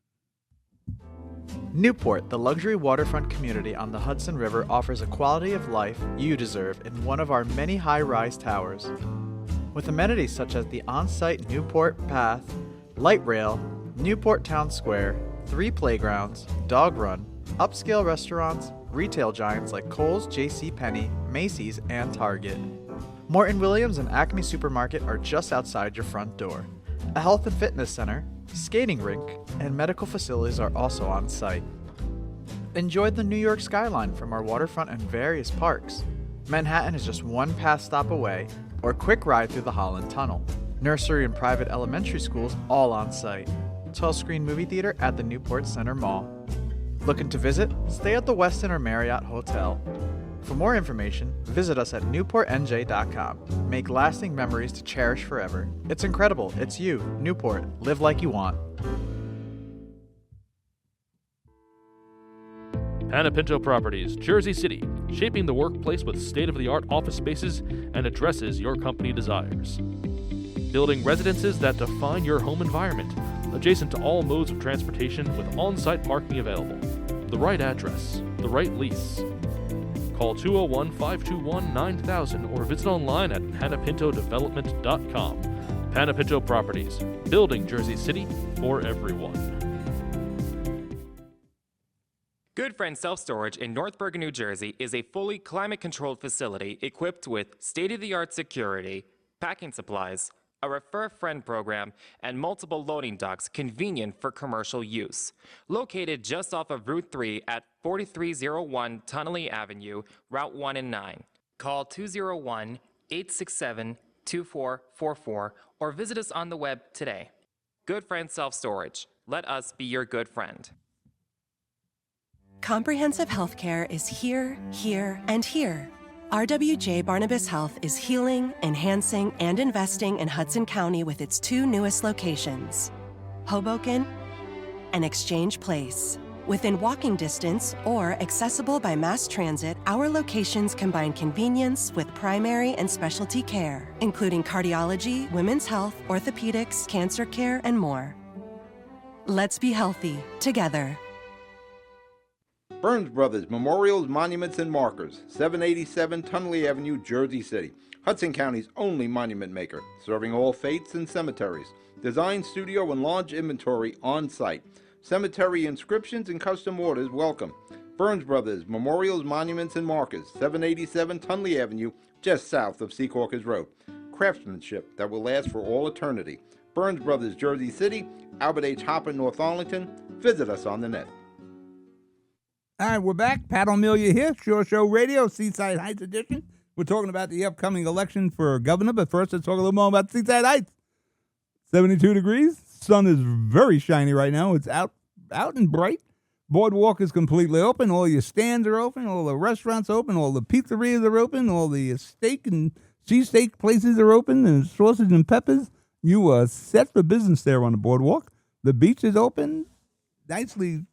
Newport, the luxury waterfront community on the Hudson River, offers a quality of life you deserve in one of our many high-rise towers. With amenities such as the on-site Newport Path, light rail, Newport Town Square, 3 playgrounds, dog run, upscale restaurants, retail giants like Kohl's, JCPenney, Macy's, and Target. Morton Williams and Acme Supermarket are just outside your front door. A health and fitness center, skating rink, and medical facilities are also on site. Enjoy the New York skyline from our waterfront and various parks. Manhattan is just one pass stop away, or a quick ride through the Holland Tunnel. Nursery and private elementary schools all on site. 12-screen movie theater at the Newport Center Mall. Looking to visit? Stay at the Westin or Marriott Hotel. For more information, visit us at newportnj.com. Make lasting memories to cherish forever. It's incredible. It's you, Newport. Live like you want. Panapinto Properties, Jersey City, shaping the workplace with state-of-the-art office spaces and addresses your company desires. Building residences that define your home environment, adjacent to all modes of transportation with on-site parking available. The right address, the right lease. Call 201-521-9000 or visit online at panapintodevelopment.com. Panapinto Properties, building Jersey City for everyone. Good Friend Self-Storage in North Bergen, New Jersey is a fully climate-controlled facility equipped with state-of-the-art security, packing supplies, a Refer Friend program, and multiple loading docks convenient for commercial use. Located just off of Route 3 at 4301 Tunnelly Avenue, Route 1 and 9. Call 201-867-2444 or visit us on the web today. Good Friend Self-Storage. Let us be your good friend. Comprehensive healthcare is here, and here. RWJ Barnabas Health is healing, enhancing, and investing in Hudson County with its two newest locations, Hoboken and Exchange Place. Within walking distance or accessible by mass transit, our locations combine convenience with primary and specialty care, including cardiology, women's health, orthopedics, cancer care, and more. Let's be healthy together. Burns Brothers Memorials, Monuments, and Markers, 787 Tunnelly Avenue, Jersey City. Hudson County's only monument maker, serving all faiths and cemeteries. Design, studio, and large inventory on site. Cemetery inscriptions and custom orders welcome. Burns Brothers Memorials, Monuments, and Markers, 787 Tunnelly Avenue, just south of Secaucus Road. Craftsmanship that will last for all eternity. Burns Brothers, Jersey City, Albert H. Hopper, North Arlington. Visit us on the net. All right, we're back. Pat O'Melia here, Shore Show Radio, Seaside Heights edition. We're talking about the upcoming election for governor, but first let's talk a little more about Seaside Heights. 72 degrees. Sun is very shiny right now. It's out and bright. Boardwalk is completely open. All your stands are open. All the restaurants open. All the pizzerias are open. All the steak and cheesesteak places are open, and sausage and peppers. You are set for business there on the boardwalk. The beach is open, nicely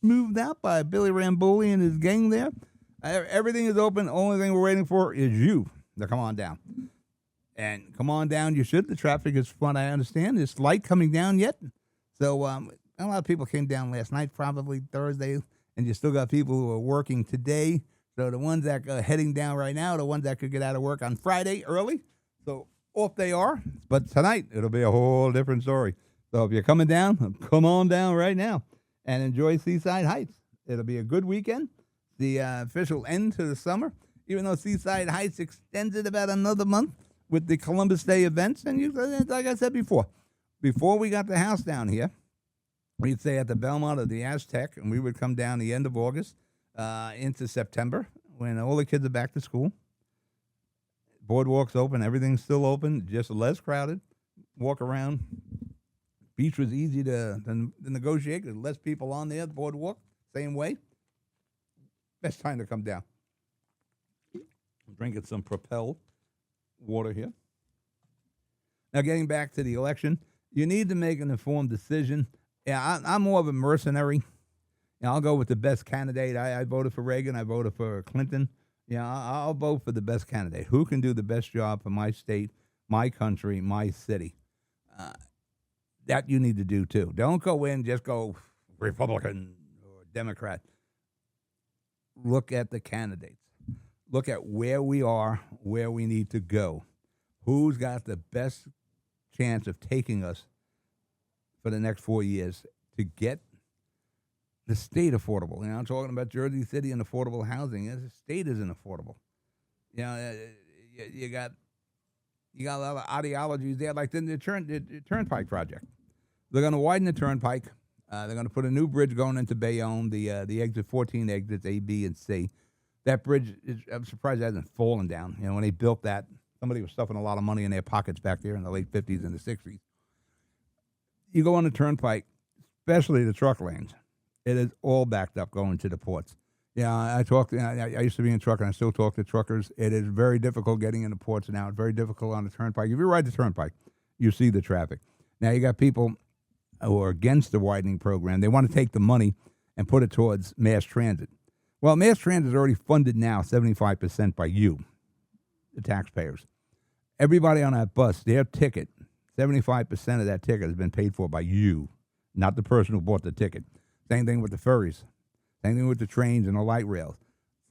moved out by Billy Ramboli and his gang there. Everything is open. Only thing we're waiting for is you to come on down. And come on down, you should. The traffic is fun, I understand. It's light coming down yet. So a lot of people came down last night, probably Thursday, and you still got people who are working today. So the ones that are heading down right now, the ones that could get out of work on Friday early. So off they are. But tonight, it'll be a whole different story. So if you're coming down, come on down right now and enjoy Seaside Heights. It'll be a good weekend. The official end to the summer, even though Seaside Heights extends it about another month with the Columbus Day events. And like I said before we got the house down here, we'd stay at the Belmont or the Aztec, and we would come down the end of August into September when all the kids are back to school. Boardwalk's open, everything's still open, just less crowded. Walk around. Beach was easy to negotiate. There's less people on there. The boardwalk, same way. Best time to come down. Drinking some Propel water here. Now, getting back to the election, you need to make an informed decision. Yeah, I'm more of a mercenary. I'll go with the best candidate. I voted for Reagan. I voted for Clinton. I'll vote for the best candidate. Who can do the best job for my state, my country, my city? That you need to do, too. Don't go in, just go Republican or Democrat. Look at the candidates. Look at where we are, where we need to go. Who's got the best chance of taking us for the next 4 years to get the state affordable. I'm talking about Jersey City and affordable housing. The state isn't affordable. You got a lot of ideologies there, like the Turnpike project. They're going to widen the Turnpike. They're going to put a new bridge going into Bayonne, the exit 14 exits A, B, and C. That bridge, I'm surprised it hasn't fallen down. When they built that, somebody was stuffing a lot of money in their pockets back there in the late 50s and the 60s. You go on the Turnpike, especially the truck lanes, it is all backed up going to the ports. I used to be in truck, and I still talk to truckers. It is very difficult getting into ports now. It's very difficult on the Turnpike. If you ride the Turnpike, you see the traffic. Now, you got people who are against the widening program. They want to take the money and put it towards mass transit. Well, mass transit is already funded now 75% by you, the taxpayers. Everybody on that bus, their ticket, 75% of that ticket has been paid for by you, not the person who bought the ticket. Same thing with the ferries. Same thing with the trains and the light rails.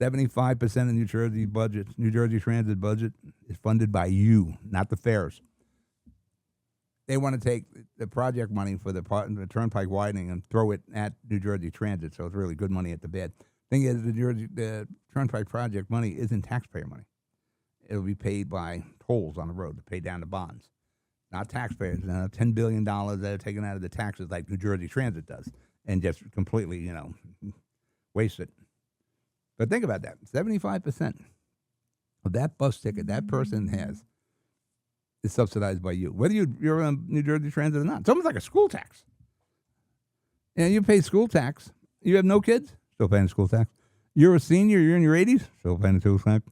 75% of New Jersey transit budget is funded by you, not the fares. They want to take the project money for the Turnpike widening and throw it at New Jersey Transit, so it's really good money at the bed. Thing is, the Turnpike project money isn't taxpayer money. It'll be paid by tolls on the road to pay down the bonds, not taxpayers. $10 billion that are taken out of the taxes like New Jersey Transit does, and just completely, waste it. But think about that. 75% of that bus ticket that person has is subsidized by you, whether you're on New Jersey Transit or not. It's almost like a school tax. You pay school tax. You have no kids, still paying school tax. You're a senior, you're in your 80s, still paying the school tax.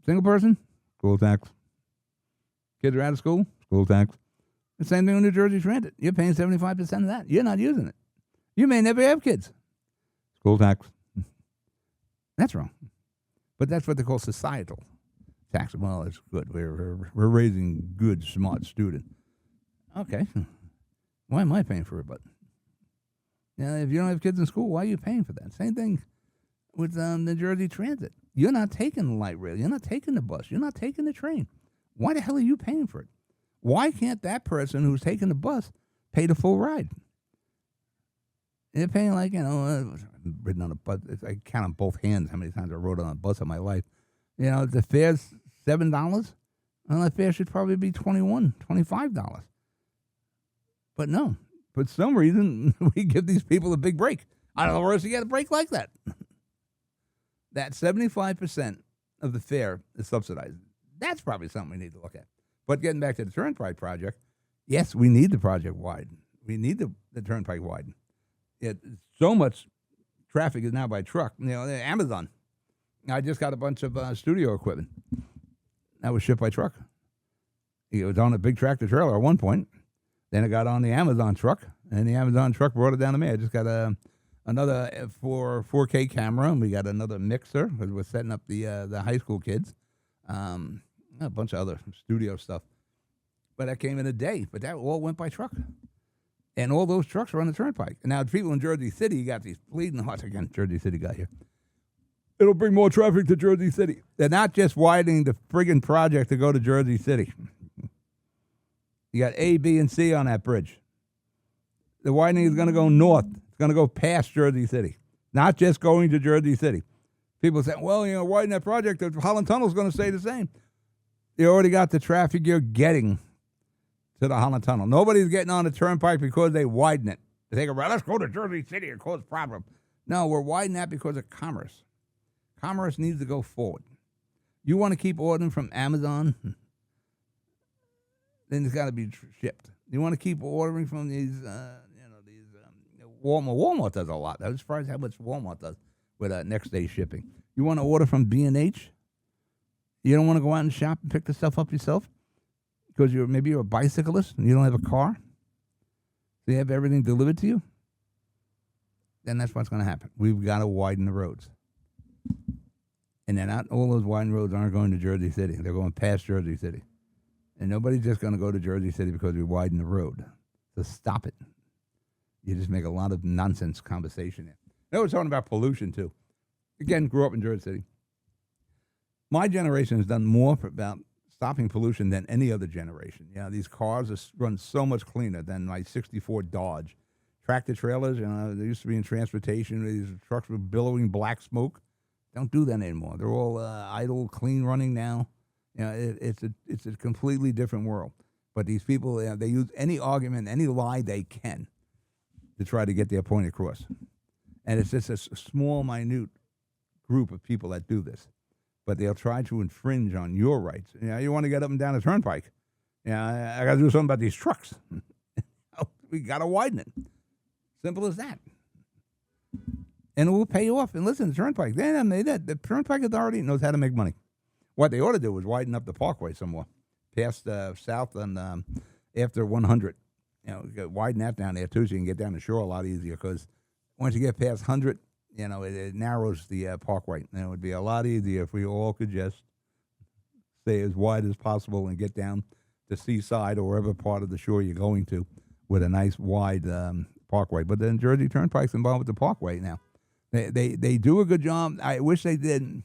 Single person, school tax. Kids are out of school, school tax. The same thing with New Jersey Transit. You're paying 75% of that. You're not using it. You may never have kids. School tax. That's wrong. But that's what they call societal tax. Well, it's good. We're raising good, smart students. Okay. Why am I paying for it? But if you don't have kids in school, why are you paying for that? Same thing with New Jersey Transit. You're not taking the light rail. You're not taking the bus. You're not taking the train. Why the hell are you paying for it? Why can't that person who's taking the bus pay the full ride? They're paying ridden on a bus. I count on both hands how many times I rode on a bus in my life. The fare's $7. Well, that fare should probably be $21, $25. But no, for some reason, we give these people a big break. I don't know where else you get a break like that. That 75% of the fare is subsidized. That's probably something we need to look at. But getting back to the Turnpike project, yes, we need the project widened. We need the Turnpike widened. So much traffic is now by truck. Amazon. I just got a bunch of studio equipment. That was shipped by truck. It was on a big tractor trailer at one point. Then it got on the Amazon truck, and the Amazon truck brought it down to me. I just got another 4K camera, and we got another mixer because we're setting up the high school kids. A bunch of other studio stuff. But that came in a day. But that all went by truck. And all those trucks are on the Turnpike. And now the people in Jersey City, you got these bleeding hearts. Again, Jersey City got here. It'll bring more traffic to Jersey City. They're not just widening the friggin' project to go to Jersey City. You got A, B, and C on that bridge. The widening is going to go north. It's going to go past Jersey City, not just going to Jersey City. People say, well, widen that project. The Holland Tunnel is going to stay the same. You already got the traffic you're getting to the Holland Tunnel. Nobody's getting on the Turnpike because they widen it. They think, well, let's go to Jersey City and cause problem. No, we're widening that because of commerce. Commerce needs to go forward. You want to keep ordering from Amazon, then it's got to be shipped. You want to keep ordering from these Walmart. Walmart does a lot. I was surprised how much Walmart does with next day shipping. You want to order from B&H? You don't want to go out and shop and pick the stuff up yourself because maybe you're a bicyclist and you don't have a car. So you have everything delivered to you. Then that's what's going to happen. We've got to widen the roads. And then not all those widen roads aren't going to Jersey City. They're going past Jersey City. And nobody's just going to go to Jersey City because we widen the road. So stop it. You just make a lot of nonsense conversation here. They were talking about pollution, too. Again, grew up in Jersey City. My generation has done more about stopping pollution than any other generation. These cars run so much cleaner than my 64 Dodge. tractor trailers. They used to be in transportation. These trucks were billowing black smoke. Don't do that anymore. They're all idle, clean running now. It's a completely different world. But these people, they use any argument, any lie they can to try to get their point across. And it's just a small, minute group of people that do this. But they'll try to infringe on your rights. You want to get up and down a turnpike. I got to do something about these trucks. We got to widen it. Simple as that. And it will pay you off. And listen, the turnpike, they haven't made that. The turnpike authority knows how to make money. What they ought to do is widen up the parkway some more, past south and after 100. Widen that down there too, so you can get down the shore a lot easier. Because once you get past 100, it narrows the parkway. And it would be a lot easier if we all could just stay as wide as possible and get down to Seaside or wherever part of the shore you're going to with a nice wide parkway. But then Jersey Turnpike's involved with the parkway now. They do a good job. I wish they did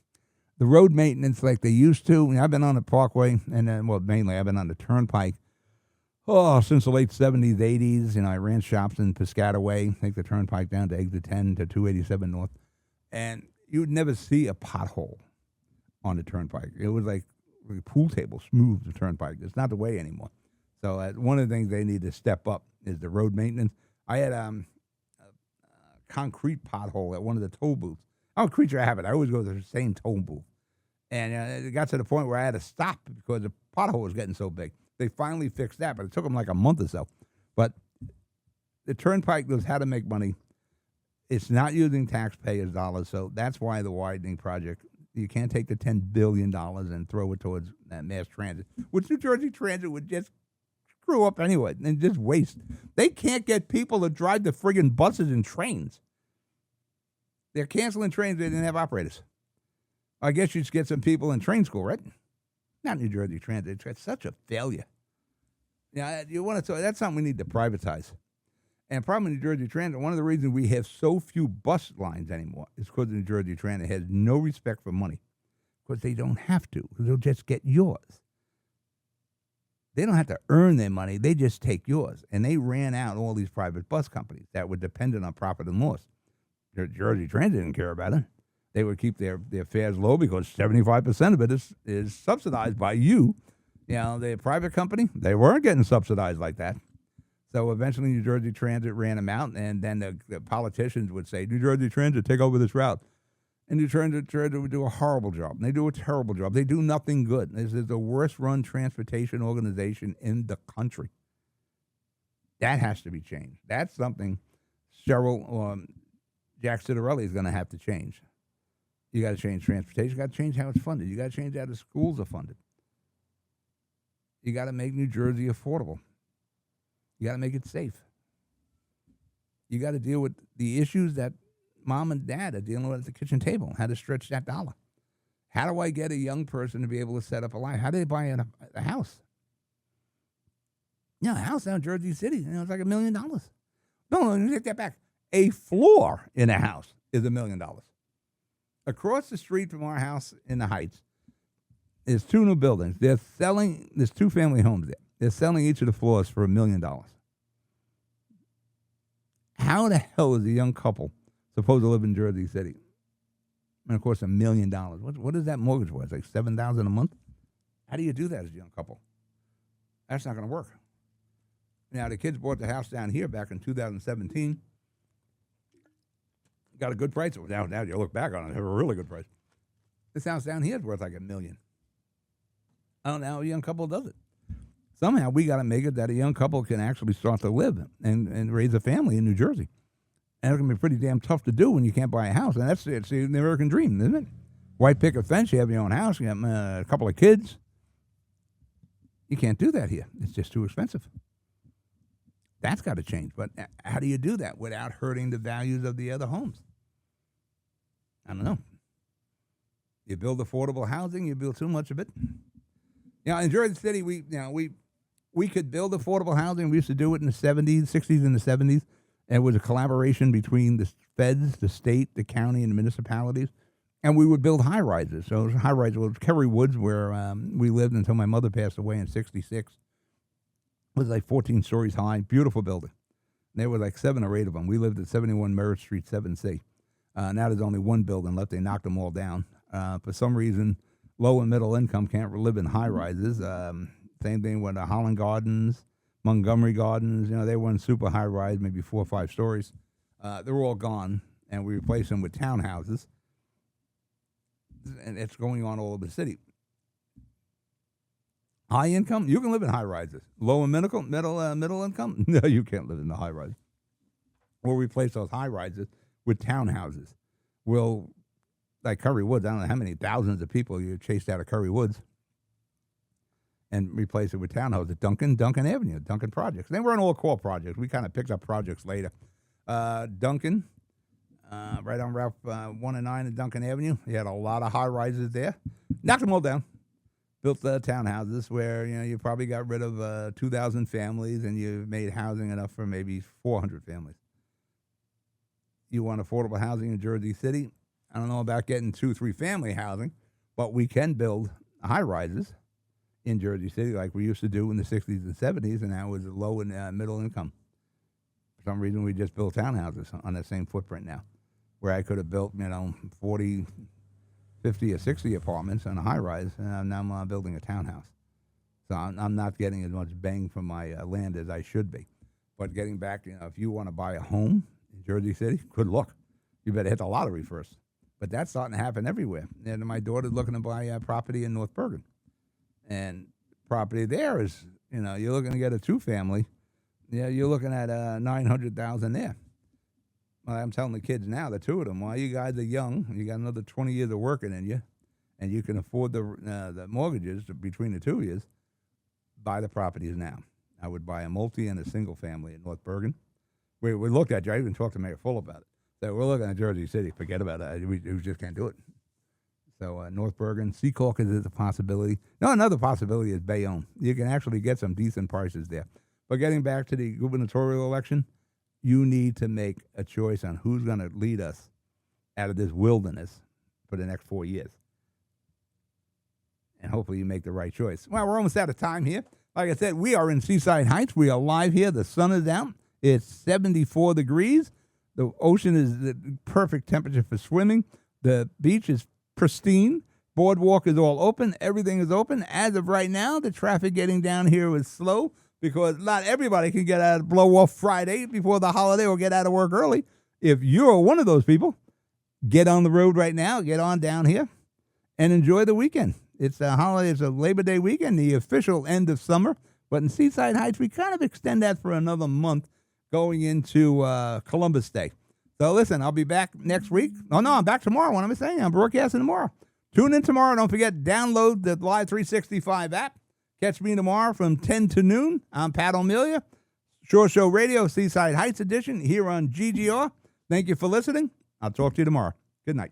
the road maintenance like they used to. I've been on the parkway, and then, mainly I've been on the turnpike. Since the late 70s, 80s. I ran shops in Piscataway, take the turnpike down to exit 10 to 287 North. And you would never see a pothole on the turnpike. It was like a pool table, smooth, the turnpike. It's not the way anymore. So one of the things they need to step up is the road maintenance. I had a concrete pothole at one of the toll booths. I'm a creature of habit. I always go to the same toll booth. And it got to the point where I had to stop because the pothole was getting so big. They finally fixed that, but it took them like a month or so. But the turnpike knows how to make money. It's not using taxpayers' dollars, so that's why the widening project, you can't take the $10 billion and throw it towards mass transit, which New Jersey Transit would just screw up anyway and just waste. They can't get people to drive the friggin' buses and trains. They're canceling trains. They didn't have operators. I guess you should get some people in train school, right? Not New Jersey Transit. It's such a failure. You want to talk, that's something we need to privatize. And the problem with New Jersey Transit, one of the reasons we have so few bus lines anymore is because New Jersey Transit has no respect for money. Because they don't have to. Because they'll just get yours. They don't have to earn their money. They just take yours. And they ran out all these private bus companies that were dependent on profit and loss. Jersey Transit didn't care about it. They would keep their fares low because 75% of it is subsidized by you. The private company, they weren't getting subsidized like that. So eventually New Jersey Transit ran them out, and then the politicians would say, New Jersey Transit, take over this route. And New Jersey Transit would do a horrible job. And they do a terrible job. They do nothing good. This is the worst-run transportation organization in the country. That has to be changed. That's something Jack Citarelli is going to have to change. You got to change transportation. You got to change how it's funded. You got to change how the schools are funded. You got to make New Jersey affordable. You got to make it safe. You got to deal with the issues that mom and dad are dealing with at the kitchen table. How to stretch that dollar. How do I get a young person to be able to set up a life? How do they buy a house? A house down in Jersey City, it's like $1 million. No, let me take that back. A floor in a house is $1 million. Across the street from our house in the Heights is 2 new buildings. There's 2 family homes there. They're selling each of the floors for $1 million. How the hell is a young couple supposed to live in Jersey City? And of course, $1 million. What is that mortgage for? It's like $7,000 a month. How do you do that as a young couple? That's not going to work. Now, the kids bought the house down here back in 2017. Got a good price. Now you look back on it, have a really good price. This house down here is worth like $1 million. I don't know how a young couple does it. Somehow we got to make it that a young couple can actually start to live and raise a family in New Jersey. And it's going to be pretty damn tough to do when you can't buy a house. And it's the American dream, isn't it? White picket fence, you have your own house, you have a couple of kids. You can't do that here. It's just too expensive. That's got to change. But how do you do that without hurting the values of the other homes? I don't know. You build affordable housing, you build too much of it. In Jersey City, we could build affordable housing. We used to do it in the 60s and the 70s. And it was a collaboration between the feds, the state, the county, and the municipalities. And we would build high-rises. So high-rises was Kerry Woods, where we lived until my mother passed away in 66. It was like 14 stories high, beautiful building. There were like 7 or 8 of them. We lived at 71 Merritt Street, 7C. Now there's only one building left. They knocked them all down. For some reason, low and middle income can't live in high rises. Same thing with Holland Gardens, Montgomery Gardens. You know, they weren't super high rise, maybe 4 or 5 stories. They're all gone, and we replaced them with townhouses. And it's going on all over the city. High income, you can live in high rises. Low and middle income, no, you can't live in the high rise. We'll replace those high rises with townhouses. We'll, like Curry Woods, I don't know how many thousands of people you chased out of Curry Woods, and replace it with townhouses at Duncan Avenue, Duncan projects. They weren't all called projects. We kind of picked up projects later. Duncan, right on Route 1 and 9 at Duncan Avenue. You had a lot of high rises there. Knocked them all down. Built townhouses where, you know, you probably got rid of 2,000 families and you made housing enough for maybe 400 families. You want affordable housing in Jersey City? I don't know about getting 2-3 family housing, but we can build high rises in Jersey City like we used to do in the 60s and 70s, and that was low and middle income. For some reason, we just built townhouses on that same footprint now, where I could have built, 40, 50 or 60 apartments on a high rise, and now I'm building a townhouse. So I'm not getting as much bang for my land as I should be. But getting back, if you want to buy a home in Jersey City, good luck. You better hit the lottery first. But that's starting to happen everywhere. And my daughter's looking to buy property in North Bergen. And property there is, you're looking to get a 2-family. Yeah, you're looking at $900,000 there. Well, I'm telling the kids now, the 2 of them, while you guys are young, you got another 20 years of working in you, and you can afford the mortgages between the 2 years, buy the properties now. I would buy a multi and a single family in North Bergen. We looked at, I even talked to Mayor Full about it. So we're looking at Jersey City. Forget about it. We just can't do it. So North Bergen, Secaucus is a possibility. No, another possibility is Bayonne. You can actually get some decent prices there. But getting back to the gubernatorial election, you need to make a choice on who's going to lead us out of this wilderness for the next 4 years. And hopefully you make the right choice. Well, we're almost out of time here. Like I said, we are in Seaside Heights. We are live here. The sun is out. It's 74 degrees. The ocean is the perfect temperature for swimming. The beach is pristine. Boardwalk is all open. Everything is open. As of right now, the traffic getting down here is slow because not everybody can get out of blow off Friday before the holiday or get out of work early. If you're one of those people, get on the road right now. Get on down here and enjoy the weekend. It's a holiday. It's a Labor Day weekend, the official end of summer. But in Seaside Heights, we kind of extend that for another month going into Columbus Day. So listen, I'll be back next week. Oh, no, I'm back tomorrow. What am I saying? I'm broadcasting tomorrow. Tune in tomorrow. Don't forget, download the Live 365 app. Catch me tomorrow from 10 to noon. I'm Pat O'Melia, Shore Show Radio, Seaside Heights edition here on GGR. Thank you for listening. I'll talk to you tomorrow. Good night.